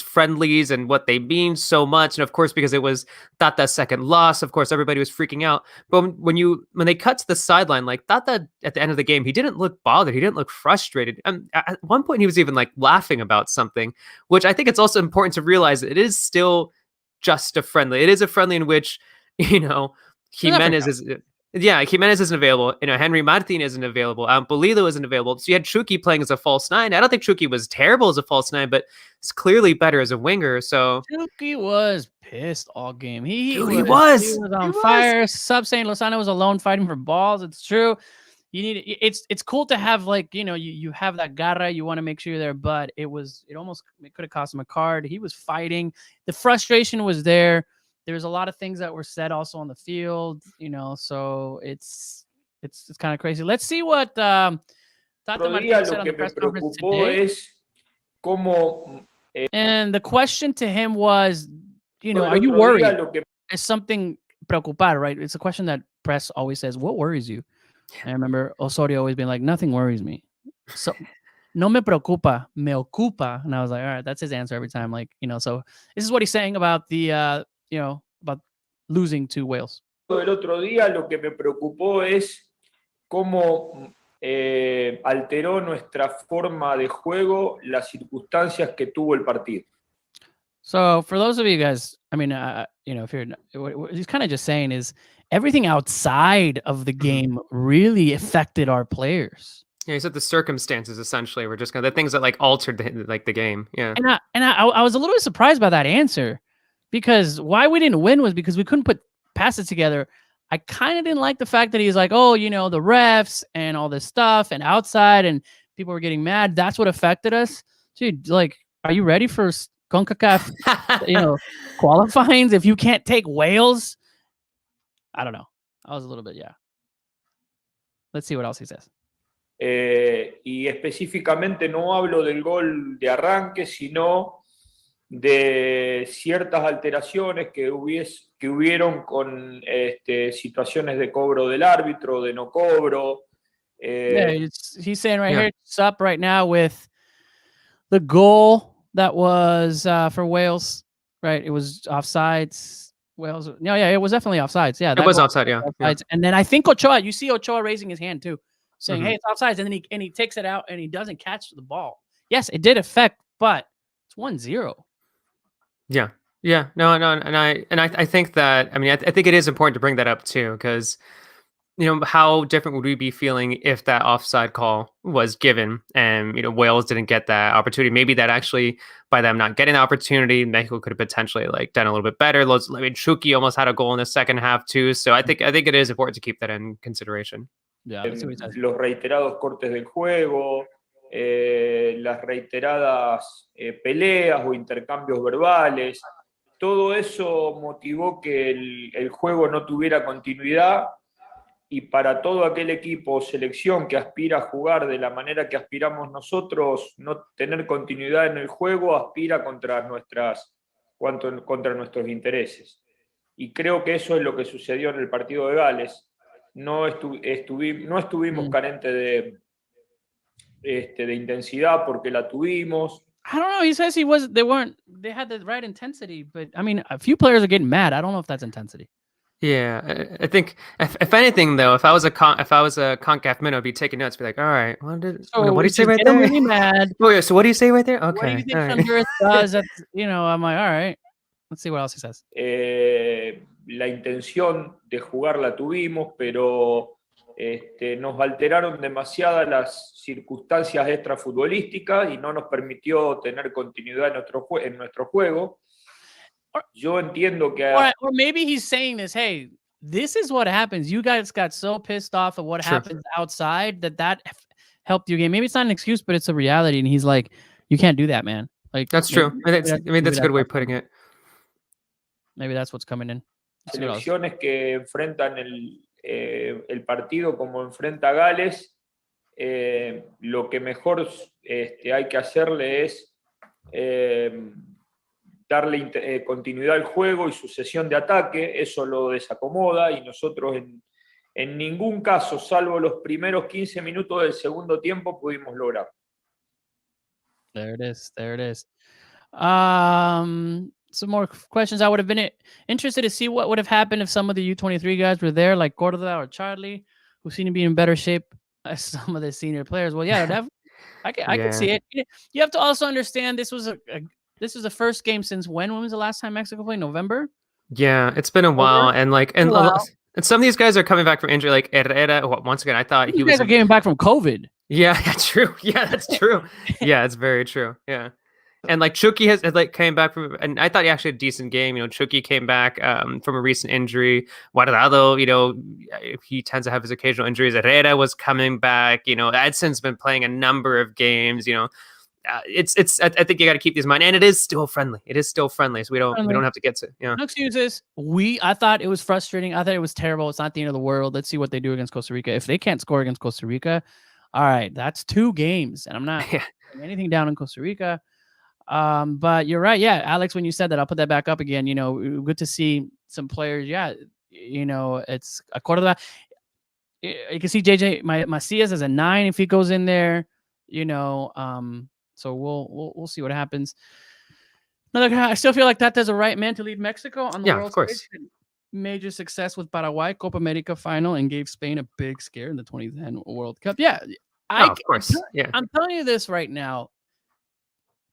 friendlies and what they mean so much, and of course because it was that second loss, of course everybody was freaking out. But when they cut to the sideline, like that at the end of the game, he didn't look bothered, he didn't look frustrated, and at one point he was even like laughing about something, which I think it's also important to realize that it is still just a friendly. It is a friendly in which Jimenez is. Yeah, Jimenez isn't available. Henry Martin isn't available. Pulido isn't available. So you had Chucky playing as a false nine. I don't think Chucky was terrible as a false nine, but it's clearly better as a winger. So Chucky was pissed all game. He was on fire. Sub saying Lozano was alone fighting for balls. It's true. You need it's cool to have like you have that garra. You want to make sure you're there, but it could have cost him a card. He was fighting. The frustration was there. There's a lot of things that were said also on the field, so it's kind of crazy. Let's see what Tata Martino said on the press conference today. And the question to him was, are you worried? It's something preocupar, right? It's a question that press always says, what worries you? And I remember Osorio always being like, nothing worries me. So no me preocupa, me ocupa. And I was like, all right, that's his answer every time. Like, so this is what he's saying about the about losing to Wales. El otro día lo que me preocupó es cómo alteró nuestra forma de juego las circunstancias que tuvo el partido. So for those of you guys, I mean, if you're, what he's kind of just saying is everything outside of the game really affected our players. Yeah, he said the circumstances essentially were just kind of the things that like altered the game. Yeah, and I was a little bit surprised by that answer. Because why we didn't win was because we couldn't put passes together. I kind of didn't like the fact that he's like, oh, the refs and all this stuff and outside and people were getting mad. That's what affected us. Dude, like, are you ready for CONCACAF, qualifyings if you can't take Wales? I don't know. I was a little bit, Let's see what else he says. Y específicamente no hablo del gol de arranque, sino de ciertas alteraciones que hubieron con situaciones de cobro del árbitro, de no cobro. He's saying right here, it's up right now with the goal that was for Wales, right? It was offsides. Wales, it was definitely offsides. Yeah, it was offside. Yeah. And then I think Ochoa, you see Ochoa raising his hand too, saying, "Hey, it's offsides," and then he takes it out and he doesn't catch the ball. Yes, it did affect, but it's 1-0. Yeah. No, and I think that, I mean, I think it is important to bring that up too, because how different would we be feeling if that offside call was given and Wales didn't get that opportunity? Maybe that actually, by them not getting the opportunity, Mexico could have potentially like done a little bit better. I mean, Chucky almost had a goal in the second half too, so I think it is important to keep that in consideration. Yeah, los reiterados cortes del juego. Las reiteradas peleas o intercambios verbales, todo eso motivó que el juego no tuviera continuidad, y para todo aquel equipo o selección que aspira a jugar de la manera que aspiramos nosotros, no tener continuidad en el juego aspira contra nuestros intereses. Y creo que eso es lo que sucedió en el partido de Gales. No estuvimos carentes de intensidad porque la tuvimos. I don't know. He says they had the right intensity, but I mean, a few players are getting mad. I don't know if that's intensity. Yeah, I think if anything though, if I was a CONCACAF minnow, I'd be taking notes, be like, all right, what did he say right there? Really mad. Oh yeah, so what do you say right there? Okay. What do you think Honduras does? I'm like, all right, let's see what else he says. La intención de jugar la tuvimos, pero nos alteraron demasiadas las circunstancias extrafutbolísticas y no nos permitió tener continuidad en nuestro juego. Yo entiendo que... Or maybe he's saying this, hey, this is what happens. You guys got so pissed off of what happens outside that helped your game. Maybe it's not an excuse, but it's a reality. And he's like, you can't do that, man. Like that's true. That's a good way of putting it. Maybe that's what's coming in. Selecciones que enfrentan el partido como enfrenta a Gales, lo que mejor hay que hacerle es darle continuidad al juego y sucesión de ataque. Eso lo desacomoda y nosotros en ningún caso, salvo los primeros 15 minutos del segundo tiempo, pudimos lograr. There it is. There it is. Some more questions. I would have been interested to see what would have happened if some of the U23 guys were there, like Corda or Charlie, who seem to be in better shape as some of the senior players. Well, yeah, I can see it. You have to also understand this was the first game since when? When was the last time Mexico played? November? Yeah, it's been a while, and some of these guys are coming back from injury, like Herrera. Once again, I thought he was getting back from COVID. Yeah, that's true. Yeah, that's true. Yeah, it's very true. Yeah. And like Chucky has like came back from, and I thought he actually had a decent game. Chucky came back from a recent injury. Guardado, he tends to have his occasional injuries. Herrera was coming back. Edson's been playing a number of games. It's. I think you got to keep these in mind, and it is still friendly. It is still friendly, so we don't have to get to. No excuses. I thought it was frustrating. I thought it was terrible. It's not the end of the world. Let's see what they do against Costa Rica. If they can't score against Costa Rica, all right, that's 2 games, and I'm not putting anything down in Costa Rica. But you're right. Yeah, Alex, when you said that, I'll put that back up again. Good to see some players. Yeah, it's a quarter. You can see JJ Macias as a 9 if he goes in there. So we'll see what happens. I still feel like Tata's the right man to lead Mexico on the world stage. Major success with Paraguay, Copa America final, and gave Spain a big scare in the 2010 World Cup. Yeah, of course. Yeah, I'm telling you this right now.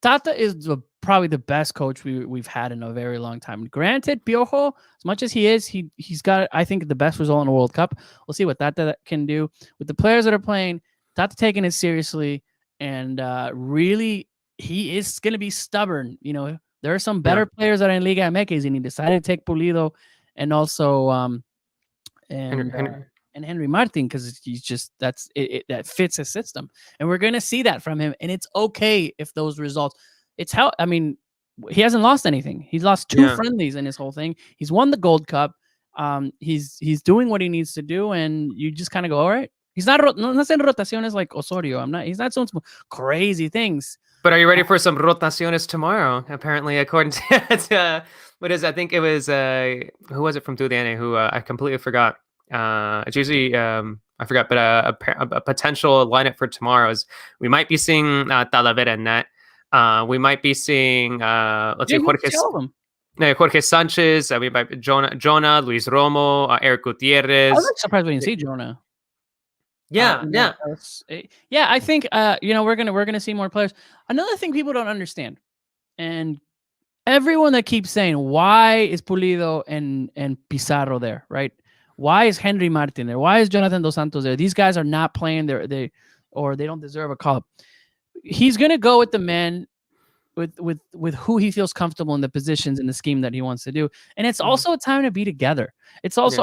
Tata is probably the best coach we've had in a very long time. Granted, Piojo, as much as he is, he's got, I think, the best result in the World Cup. We'll see what Tata can do with the players that are playing. Tata taking it seriously, and really, he is going to be stubborn. There are some better players that are in Liga MX, and he decided to take Pulido and also Henry Martin because he's just that fits his system, and we're gonna see that from him. And it's okay if those results. It's how he hasn't lost anything. He's lost 2 friendlies in his whole thing. He's won the Gold Cup. He's doing what he needs to do, and you just kind of go, all right. He's not saying rotaciones like Osorio. He's not doing some crazy things. But are you ready for some rotaciones tomorrow? Apparently, according to what is, I think it was who was it from TUDN who I completely forgot. It's usually I forgot, but a potential lineup for tomorrow is we might be seeing Talavera in net. We might be seeing let's see, Jorge Sanchez. We might be Jonah, Luis Romo, Eric Gutierrez. I was surprised we didn't see Jonah. Yeah. I think we're gonna see more players. Another thing people don't understand, and everyone that keeps saying, why is Pulido and Pizarro there, right? Why is Henry Martin there? Why is Jonathan Dos Santos there? These guys are not playing they don't deserve a call up. He's gonna go with the men with who he feels comfortable in the positions in the scheme that he wants to do. And it's also a time to be together. It's also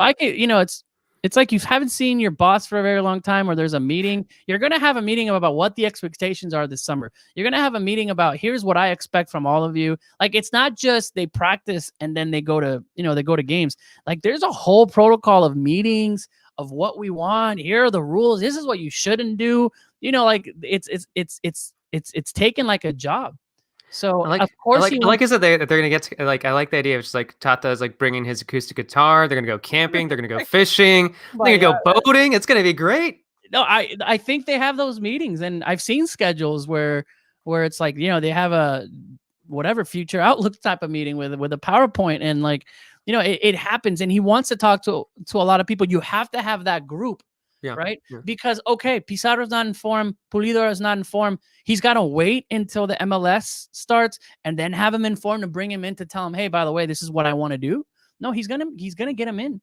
it's like you haven't seen your boss for a very long time, or there's a meeting. You're going to have a meeting about what the expectations are this summer. You're going to have a meeting about here's what I expect from all of you. Like, it's not just they practice and then they go to games. Like, there's a whole protocol of meetings of what we want. Here are the rules. This is what you shouldn't do. It's taken like a job. So of course, I like is that they're gonna get to, I like the idea of just like Tata is like bringing his acoustic guitar. They're gonna go camping. They're gonna go fishing. They're gonna go boating. It's gonna be great. No, I think they have those meetings, and I've seen schedules where it's like they have a whatever future outlook type of meeting with a PowerPoint, and it happens, and he wants to talk to a lot of people. You have to have that group. Yeah, right? Yeah. Because, Pizarro's not informed. Pulido is not informed. He's got to wait until the MLS starts and then have him informed and bring him in to tell him, hey, by the way, this is what I want to do. No, he's gonna get him in.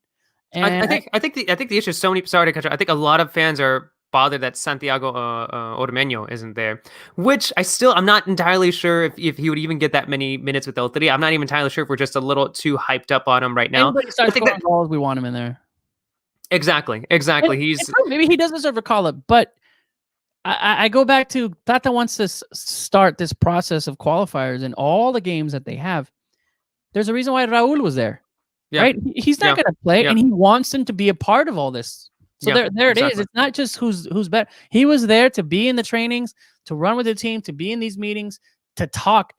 And I think the issue is so many. Sorry to cut you. I think a lot of fans are bothered that Santiago Ormeño isn't there, which I'm not entirely sure if he would even get that many minutes with El Tri. I'm not even entirely sure if we're just a little too hyped up on him right now. I think that goals, we want him in there. Exactly. Maybe he does deserve a call up, but I go back to Tata wants to start this process of qualifiers in all the games that they have. There's a reason why Raul was there. Yeah. right? He's not Yeah. going to play, Yeah. and he wants them to be a part of all this. So Yeah, there it is. exactly. It's not just who's better. He was there to be in the trainings, to run with the team, to be in these meetings, to talk.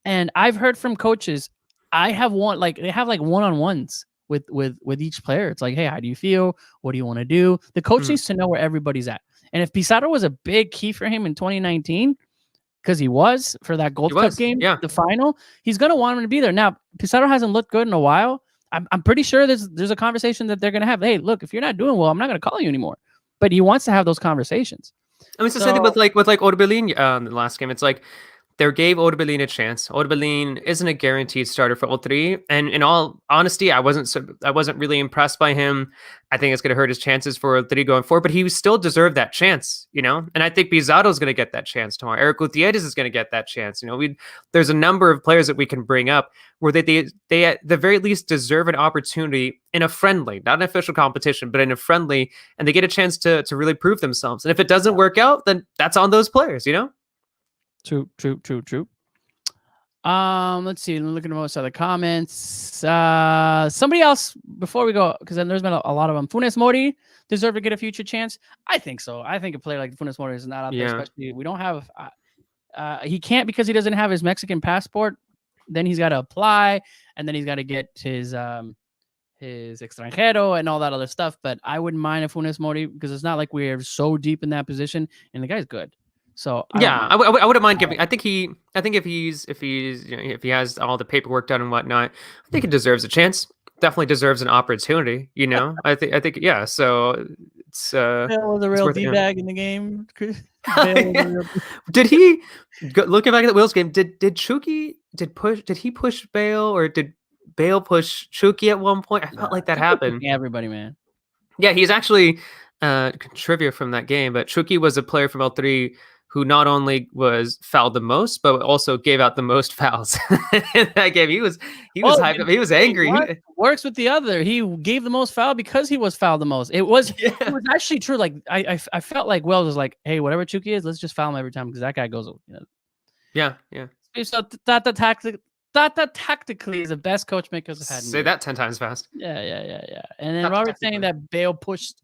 And I've heard from coaches, they have like one-on-ones with each player. It's like, hey, how do you feel? What do you want to do? The coach Mhm. needs to know where everybody's at. And if Pizarro was a big key for him in 2019, because he was for that Gold Cup was, game, yeah. the final, he's gonna want him to be there. Now, Pizarro hasn't looked good in a while. I'm pretty sure there's a conversation that they're gonna have. Hey, look, if you're not doing well, I'm not gonna call you anymore. But he wants to have those conversations. I mean, it's the same thing with Orbelin the last game. It's like they gave Orbelin a chance. Orbelin isn't a guaranteed starter for all three, and in all honesty, I wasn't really impressed by him. I think it's going to hurt his chances for three going forward, but he still deserved that chance, you know. And I think Pizarro is going to get that chance tomorrow. Eric Gutierrez is going to get that chance. You know, there's a number of players that we can bring up where they at the very least deserve an opportunity in a friendly, not an official competition, but in a friendly, and they get a chance to really prove themselves. And if it doesn't work out, then that's on those players, you know. True. Let's see. Looking at most other comments. Somebody else before we go, because then there's been a lot of them. Funes Mori deserve to get a future chance. I think so. I think a player like Funes Mori is not out there, especially we don't have. He can't because he doesn't have his Mexican passport. Then he's got to apply, and then he's got to get his extranjero and all that other stuff. But I wouldn't mind a Funes Mori because it's not like we're so deep in that position, and the guy's good. So I wouldn't mind giving. I think if he has all the paperwork done and whatnot, I think he deserves a chance. Definitely deserves an opportunity. You know, I think yeah. So it's Bale was a real D-bag in the game. Did he looking back at the Wills game? Did Chucky did he push Bale, or did Bale push Chucky at one point? I felt like that happened. Everybody, man. Yeah, he's actually trivia from that game, but Chucky was a player from L3 who not only was fouled the most, but also gave out the most fouls in that game. He was hyped up. He was angry. Works with the other. He gave the most foul because he was fouled the most. It was actually true. Like I felt like Wells was like, hey, whatever Chucky is, let's just foul him every time because that guy goes. You know. Yeah. So Tata tactically is the best coach makers have had. Say that 10 times fast. Yeah. And then Robert's saying that Bale pushed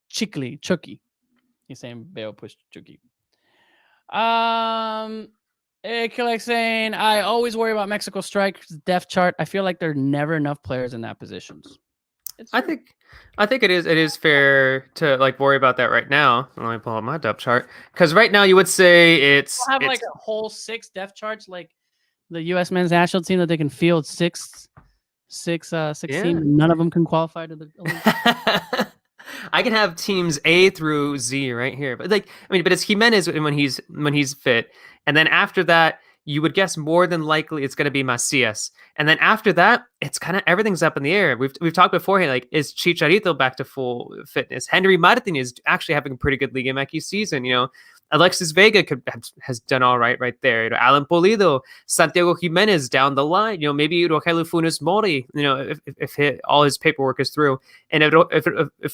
Chucky. He's saying Bale pushed Chucky. Like saying, I always worry about Mexico strikes depth chart. I feel like there are never enough players in that positions. I think it is fair to like worry about that right now. Let me pull up my depth chart because right now you would say it's like a whole 6 depth charts like the U.S. men's national team that they can field six teams. None of them can qualify to the Olympics. I can have teams A through Z right here, but but it's Jimenez when he's fit, and then after that, you would guess more than likely it's going to be Macias, and then after that, it's kind of everything's up in the air. We've talked beforehand, like is Chicharito back to full fitness? Henry Martin is actually having a pretty good Liga MX season. You know, Alexis Vega has done all right there. You know, Alan Pulido, Santiago Jimenez down the line. You know, maybe Rogelio Funes Mori. You know, if all his paperwork is through, and if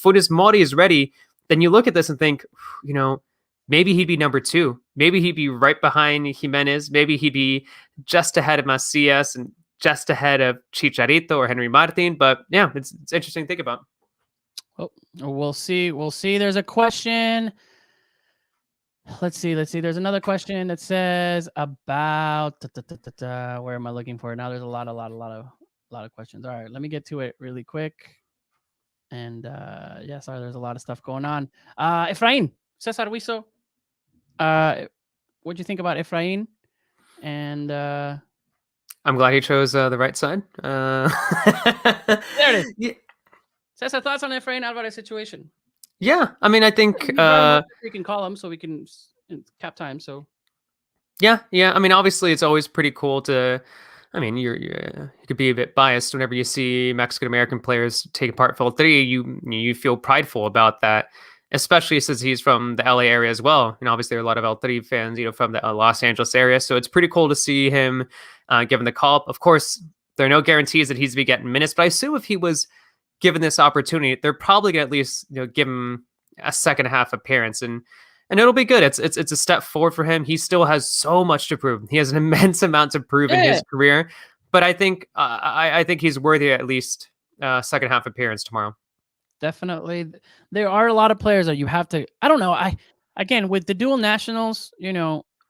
Funes Mori is ready, then you look at this and think, you know, maybe he'd be number 2. Maybe he'd be right behind Jimenez. Maybe he'd be just ahead of Macias and just ahead of Chicharito or Henry Martin. But yeah, it's interesting to think about. Oh, we'll see. There's a question. Let's see. There's another question that says about where am I looking for it? Now there's a lot of questions. All right, let me get to it really quick. And sorry, there's a lot of stuff going on. Efrain, Cesar Huizo. What'd you think about Efrain? And I'm glad he chose the right side. There it is. Yeah. Cesar, thoughts on Efrain Alvarez situation? Yeah, I mean, I think we can call him so we can cap time. So yeah. I mean, obviously, it's always pretty cool to. I mean, you could be a bit biased whenever you see Mexican American players taking part in L3. You feel prideful about that, especially since he's from the LA area as well. And obviously, there are a lot of L3 fans, you know, from the Los Angeles area. So it's pretty cool to see him given the call. Of course, there are no guarantees that he's be getting minutes, but I assume if he was given this opportunity, they're probably going to at least give him a second half appearance, and it'll be good. It's a step forward for him. He still has so much to prove. He has an immense amount to prove in his career, but I think I think he's worthy at least second half appearance tomorrow. Definitely. There are a lot of players that you have to, I don't know. Again, with the dual nationals,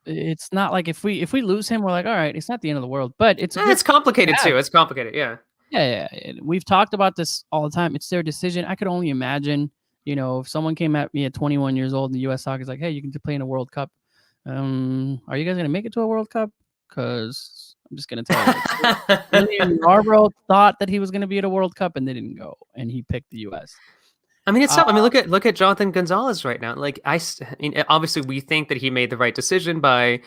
it's not like if we lose him, we're like, all right, it's not the end of the world, but it's a good It's complicated to have. too. It's complicated. Yeah. Yeah. We've talked about this all the time. It's their decision. I could only imagine, if someone came at me at 21 years old in the U.S. soccer is like, hey, you can play in a World Cup. Are you guys going to make it to a World Cup? Because I'm just going to tell you. William Yarbrough thought that he was going to be at a World Cup and they didn't go, and he picked the U.S. I mean, it's tough. I mean, look at Jonathan Gonzalez right now. Like, I mean, obviously, we think that he made the right decision by,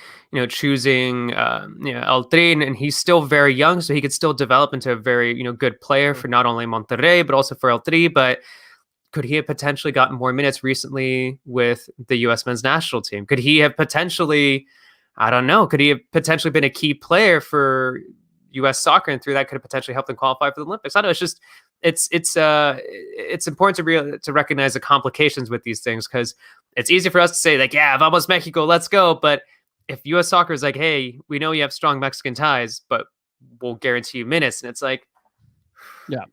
choosing, El Tri, and he's still very young, so he could still develop into a very, good player for not only Monterrey but also for El Tri. But could he have potentially gotten more minutes recently with the U.S. men's national team? Could he have potentially, I don't know, could he have potentially been a key player for U.S. soccer, and through that could have potentially helped them qualify for the Olympics? I don't know. It's just it's important to recognize the complications with these things, because it's easy for us to say like, yeah, vamos Mexico, let's go. But if U.S. soccer is like, hey, we know you have strong Mexican ties, but we'll guarantee you minutes, and it's like, yeah.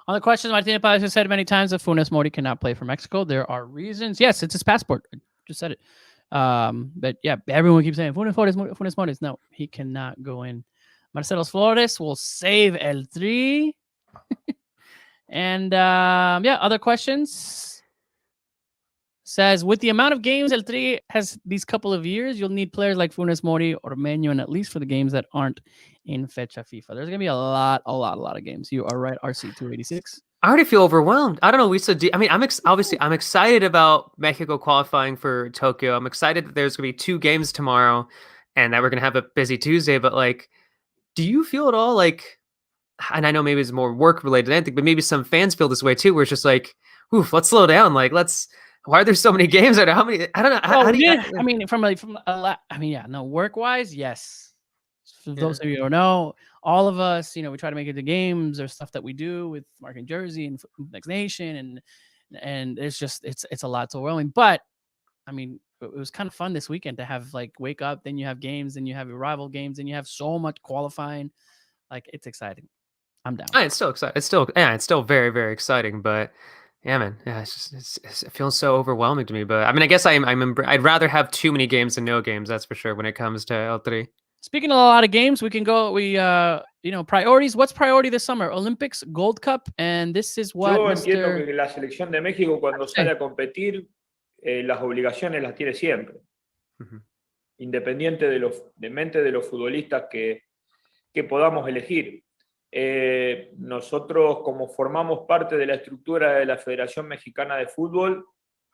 On the question, Martina Paz has said many times that Funes Mori cannot play for Mexico. There are reasons. Yes, it's his passport. I just said it. But yeah, everyone keeps saying Funes Mori. No, he cannot go in. Marcelo Flores will save El Tri. And other questions. Says, with the amount of games El Tri has these couple of years, you'll need players like Funes Mori or Ormeño, and at least for the games that aren't in Fecha FIFA. There's gonna be a lot of games. You are right, RC286. I already feel overwhelmed. I don't know. I'm excited about Mexico qualifying for Tokyo. I'm excited that there's gonna be 2 games tomorrow, and that we're gonna have a busy Tuesday. But like, do you feel at all like? And I know maybe it's more work related than anything, but maybe some fans feel this way too, where it's just like, oof, let's slow down. Like, why are there so many games? How many? I don't know. How do you, I mean, work wise, yes. For those of you who don't know, all of us, we try to make it to games. There's stuff that we do with marking jersey and Next Nation, and it's just, it's a lot. It's overwhelming. But I mean, it was kind of fun this weekend to have like wake up, then you have games, then you have your rival games, and you have so much qualifying. Like, it's exciting. I'm down. It's still exciting. It's still very, very exciting. But yeah, man, yeah, it feels so overwhelming to me. But I mean, I guess I'd rather have too many games than no games. That's for sure. When it comes to El Tri. Speaking of a lot of games, we can go. Priorities. What's priority this summer? Olympics, Gold Cup, and this is what. Yo entiendo que la selección de México cuando sale a competir, las obligaciones las tiene siempre, independiente de los futbolistas que podamos elegir. Nosotros, como formamos parte de la estructura de la Federación Mexicana de Fútbol,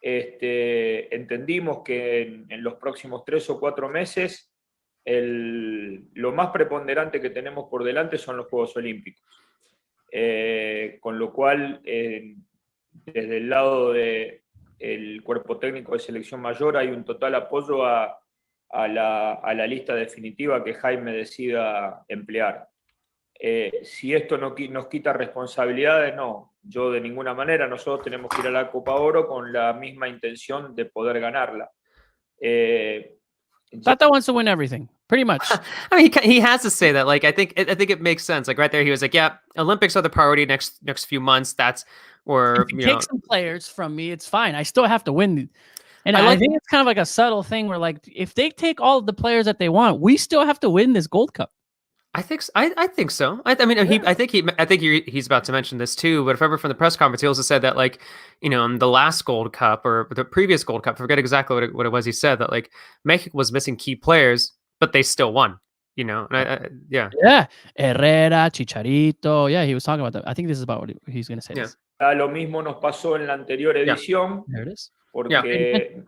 entendimos que en los próximos 3 o 4 meses lo más preponderante que tenemos por delante son los Juegos Olímpicos. Con lo cual, desde el lado del cuerpo técnico de selección mayor hay un total apoyo a la lista definitiva que Jaime decida emplear. Si esto nos quita responsabilidades, no. Yo de ninguna manera. Nosotros tenemos que ir a la Copa Oro con la misma intención de poder ganarla. Tata wants to win everything, pretty much. I mean, he has to say that. Like, I think it makes sense. Like right there, he was like, "Yeah, Olympics are the priority next few months." Or if you take some players from me, it's fine. I still have to win. And I think it's kind of like a subtle thing where, like, if they take all of the players that they want, we still have to win this Gold Cup. I think so. I think he's about to mention this too. But if ever from the press conference, he also said that, like, in the last Gold Cup or the previous Gold Cup, I forget exactly what it was. He said that, like, Mexico was missing key players, but they still won. And yeah. Herrera, Chicharito. Yeah, he was talking about that. I think this is about what he's going to say. Yeah. Lo mismo nos pasó en la anterior edición, porque,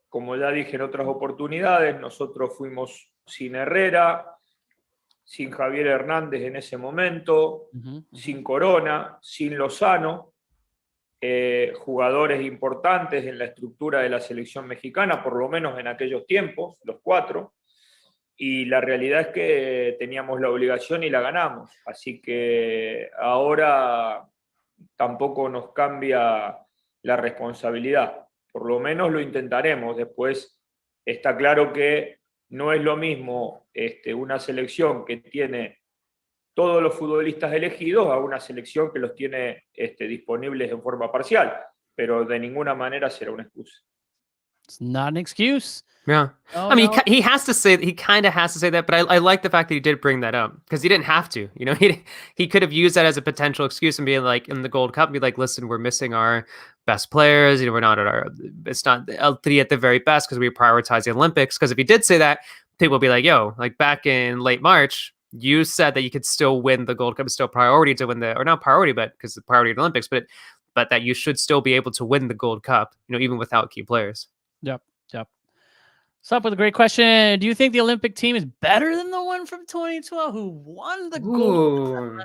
como ya dije en otras oportunidades, nosotros fuimos sin Herrera, sin Javier Hernández en ese momento, sin Corona, sin Lozano, jugadores importantes en la estructura de la selección mexicana, por lo menos en aquellos tiempos, los 4, y la realidad es que teníamos la obligación y la ganamos, así que ahora tampoco nos cambia la responsabilidad, por lo menos lo intentaremos. Después está claro que no es lo mismo una selección que tiene todos los futbolistas elegidos a una selección que los tiene disponibles en forma parcial, pero de ninguna manera será una excusa. It's not an excuse. Yeah. No, I mean, no. he has to say, he kind of has to say that, but I like the fact that he did bring that up because he didn't have to. You know, he cocould have used that as a potential excuse and being like in the Gold Cup, be like, listen, we're missing our best players. You know, we're not at our, it's not L3 at the very best because we prioritize the Olympics. Because if he did say that, people would be like, yo, like back in late March, you said that you could still win the Gold Cup. It's still priority to win the, or not priority, but because the priority of the Olympics, but that you should still be able to win the Gold Cup, you know, even without key players. Yep. What's up with a great question? Do you think the Olympic team is better than the one from 2012 who won the gold?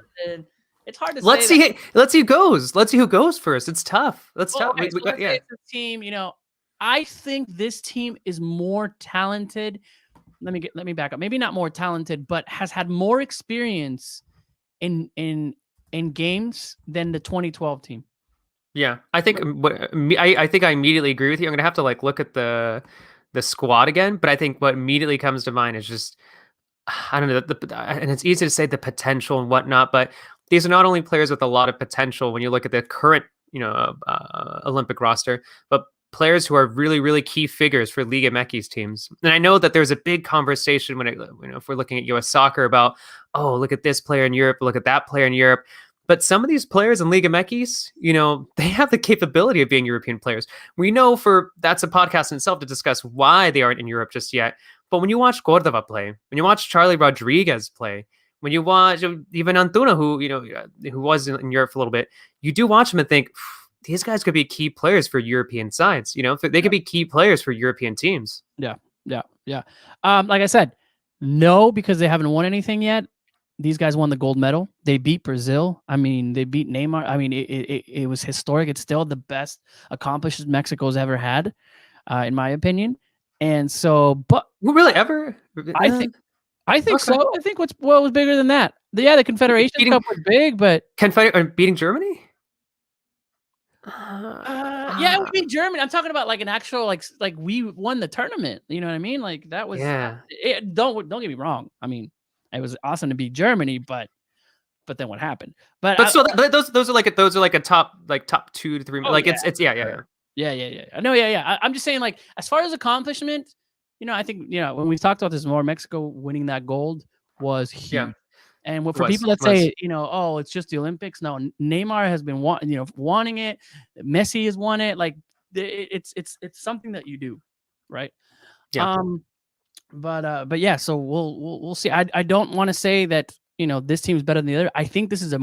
It's hard to say. Let's see who goes. Let's see who goes first. It's tough. Tough. Okay, so let's say it's a team, you know, I think this team is more talented. Let me back up. Maybe not more talented, but has had more experience in games than the 2012 team. Yeah, I think I think I immediately agree with you. I'm gonna have to like look at the squad again, but I think what immediately comes to mind is just I don't know, and it's easy to say the potential and whatnot, but these are not only players with a lot of potential when you look at the current, you know, Olympic roster, but players who are really, really key figures for Liga MX teams. And I know that there's a big conversation when if we're looking at U.S. soccer about, oh, look at this player in Europe, look at that player in Europe. But some of these players in Liga MX, you know, they have the capability of being European players. We know that's a podcast in itself to discuss why they aren't in Europe just yet. But when you watch Cordova play, when you watch Charlie Rodriguez play, when you watch even Antuna, who was in Europe for a little bit, you do watch them and think, these guys could be key players for European sides. You know, they could be key players for European teams. Yeah. Like I said, no, because they haven't won anything yet. These guys won the gold medal. They beat Brazil. I mean, they beat Neymar. I mean, it was historic. It's still the best accomplishment Mexico's ever had, in my opinion. And so, but really ever? I think okay. So. I think what was bigger than that? The Confederation Cup was big, but beating Germany. Yeah, it would be Germany. I'm talking about like an actual like we won the tournament. You know what I mean? Like that was. Yeah. Don't get me wrong. I mean, it was awesome to beat Germany, but then what happened? But those are like a top 2 to 3. Oh, like yeah. it's yeah. I know. Yeah. I'm just saying, like, as far as accomplishment, you know, I think, you know, when we talked about this more, Mexico winning that gold was huge. Yeah. And for people that say, you know, oh, it's just the Olympics. No, Neymar has been wanting it. Messi has won it. Like it's something that you do, right? Yeah. But yeah. So we'll see. I don't want to say that, you know, this team's better than the other. I think this is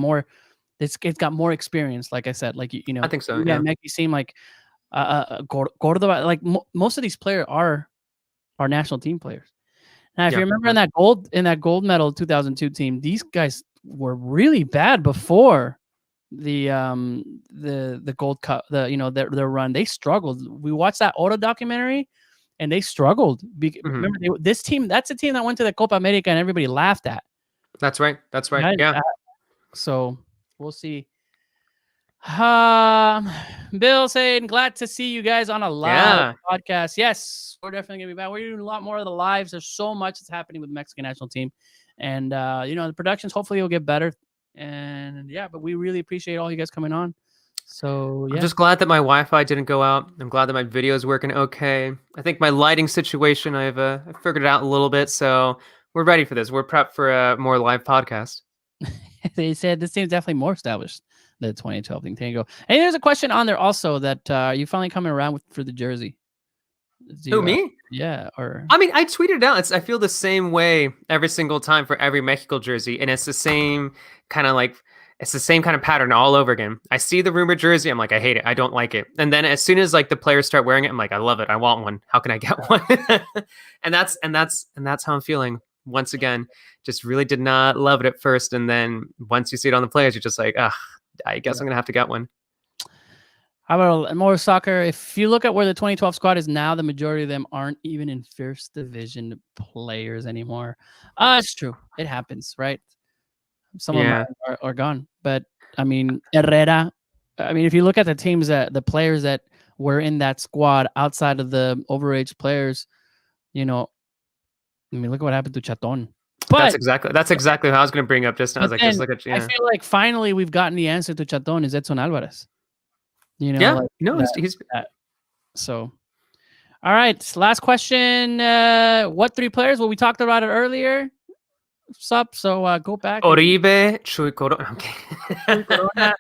it's got more experience. Like I said, like you know, I think so. Yeah, Messi seem like Cordova. Like most of these players are national team players. Now, if you remember in that gold medal 2002 team, these guys were really bad before the Gold Cup. Their run, they struggled. We watched that Oro documentary, and they struggled. Remember, this team, that's a team that went to the Copa America, and everybody laughed at. That's right. Yeah. So we'll see. Bill saying, glad to see you guys on a live podcast. Yes, we're definitely gonna be back. We're doing a lot more of the lives. There's so much that's happening with the Mexican national team, and you know, the productions hopefully will get better. And yeah, but we really appreciate all you guys coming on. So yeah, I'm just glad that my Wi-Fi didn't go out. I'm glad that my video is working okay. I think my lighting situation, I've figured it out a little bit, so we're ready for this. We're prepped for a more live podcast. They said this team's definitely more established. The 2012 thing. Tango. And there's a question on there also that you finally coming around for the jersey. Who, me? Yeah. Or I mean, I tweeted it out. I feel the same way every single time for every Mexico jersey, and it's the same kind of pattern all over again. I see the rumored jersey, I'm like, I hate it, I don't like it. And then as soon as like the players start wearing it, I'm like, I love it, I want one. How can I get one? and that's how I'm feeling. Once again, just really did not love it at first, and then once you see it on the players, you're just like, I guess I'm gonna have to get one. How about more soccer? If you look at where the 2012 squad is now, the majority of them aren't even in first division players anymore. It's true. It happens, right? Some of them are gone. But I mean, Herrera. I mean, if you look at the teams the players that were in that squad outside of the overage players, you know, I mean, look at what happened to Chaton. But that's exactly what I was going to bring up just now. I was like, just look at I feel like finally we've gotten the answer to Chaton is Edson Alvarez. You know, yeah, like no, he's so. All right, last question. What 3 players? Well, we talked about it earlier. Sup? So go back. Oribe, Chuy Corona. Okay. Chuy Corona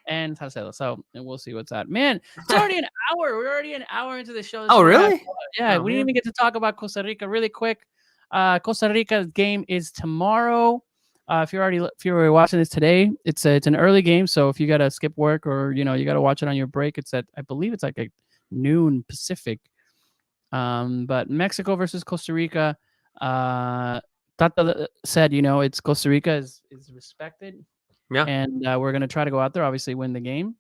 and Salcedo. So and we'll see what's that. Man, it's already an hour. We're already an hour into the show. Oh, really? Yeah, Oh, we didn't even get to talk about Costa Rica really quick. Costa Rica's game is tomorrow. If you're already watching this today, it's an early game. So if you gotta skip work or you gotta watch it on your break, it's at I believe it's like a noon Pacific. But Mexico versus Costa Rica. Tata said, it's Costa Rica is respected. Yeah. And we're gonna try to go out there, obviously win the game.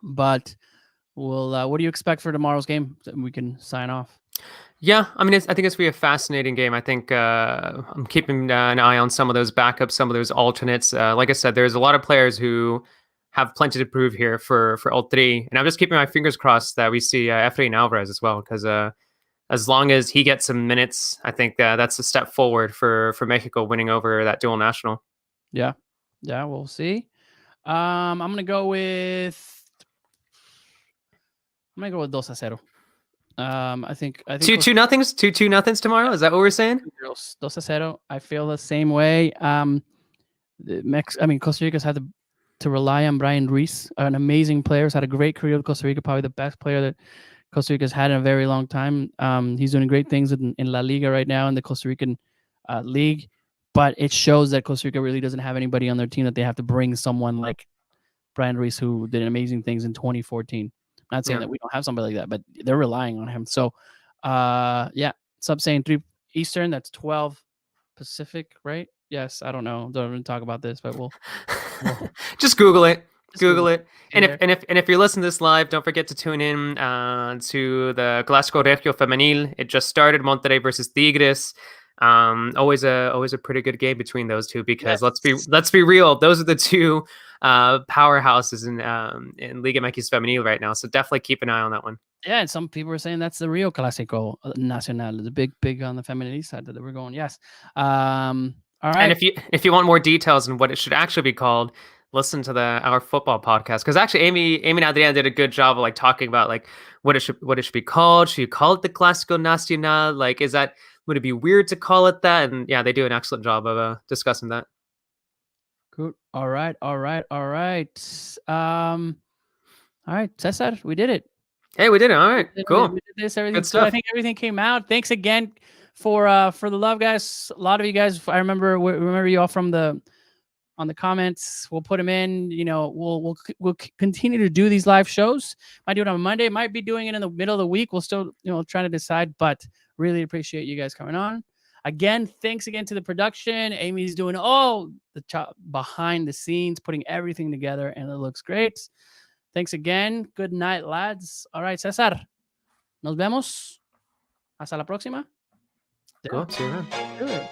But we'll. What do you expect for tomorrow's game? We can sign off. Yeah, I mean, I think it's going to be a fascinating game. I think I'm keeping an eye on some of those backups, some of those alternates. Like I said, there's a lot of players who have plenty to prove here for all 3. And I'm just keeping my fingers crossed that we see Efrain Alvarez as well, because as long as he gets some minutes, I think that's a step forward for Mexico winning over that dual national. Yeah, we'll see. I'm gonna go with 2-0. I think 2-2 nothings tomorrow. Is that what we're saying? 2-0. I feel the same way. Costa Rica's had to rely on Brian Ruiz, an amazing player. He's had a great career with Costa Rica, probably the best player that Costa Rica's had in a very long time. He's doing great things in La Liga right now in the Costa Rican league, but it shows that Costa Rica really doesn't have anybody on their team that they have to bring someone like Brian Ruiz, who did amazing things in 2014. Not saying that we don't have somebody like that, but they're relying on him. So, sub saying 3 Eastern, that's 12 Pacific, right? Yes, I don't know. Don't even talk about this, but we'll just Google it. Google it. And if you're listening to this live, don't forget to tune in to the Clásico Regio Femenil. It just started, Monterrey versus Tigres. Always a pretty good game between those two, because let's be real, those are the 2 powerhouses in Liga MX Femenil right now. So definitely keep an eye on that one. Yeah, and some people are saying that's the real Clásico Nacional, the big on the feminine side that we're going. Yes. All right. And if you want more details on what it should actually be called, listen to our football podcast, because actually Amy and Adriana did a good job of like talking about like what it should be called. Should you call it the Clásico Nacional? Like, would it be weird to call it that? And yeah, they do an excellent job of discussing that. Good. All right. Cesar, we did it. Hey, we did it. All right, cool. We did this. Everything's good. I think everything came out. Thanks again for the love, guys. A lot of you guys, I remember you all from on the comments. We'll put them in. We'll continue to do these live shows. Might do it on Monday. Might be doing it in the middle of the week. We'll still trying to decide, but really appreciate you guys coming on. Again, thanks again to the production. Amy's doing all the behind the scenes, putting everything together, and it looks great. Thanks again. Good night, lads. All right, Cesar. Nos vemos. Hasta la próxima. Cool. See you around. Good.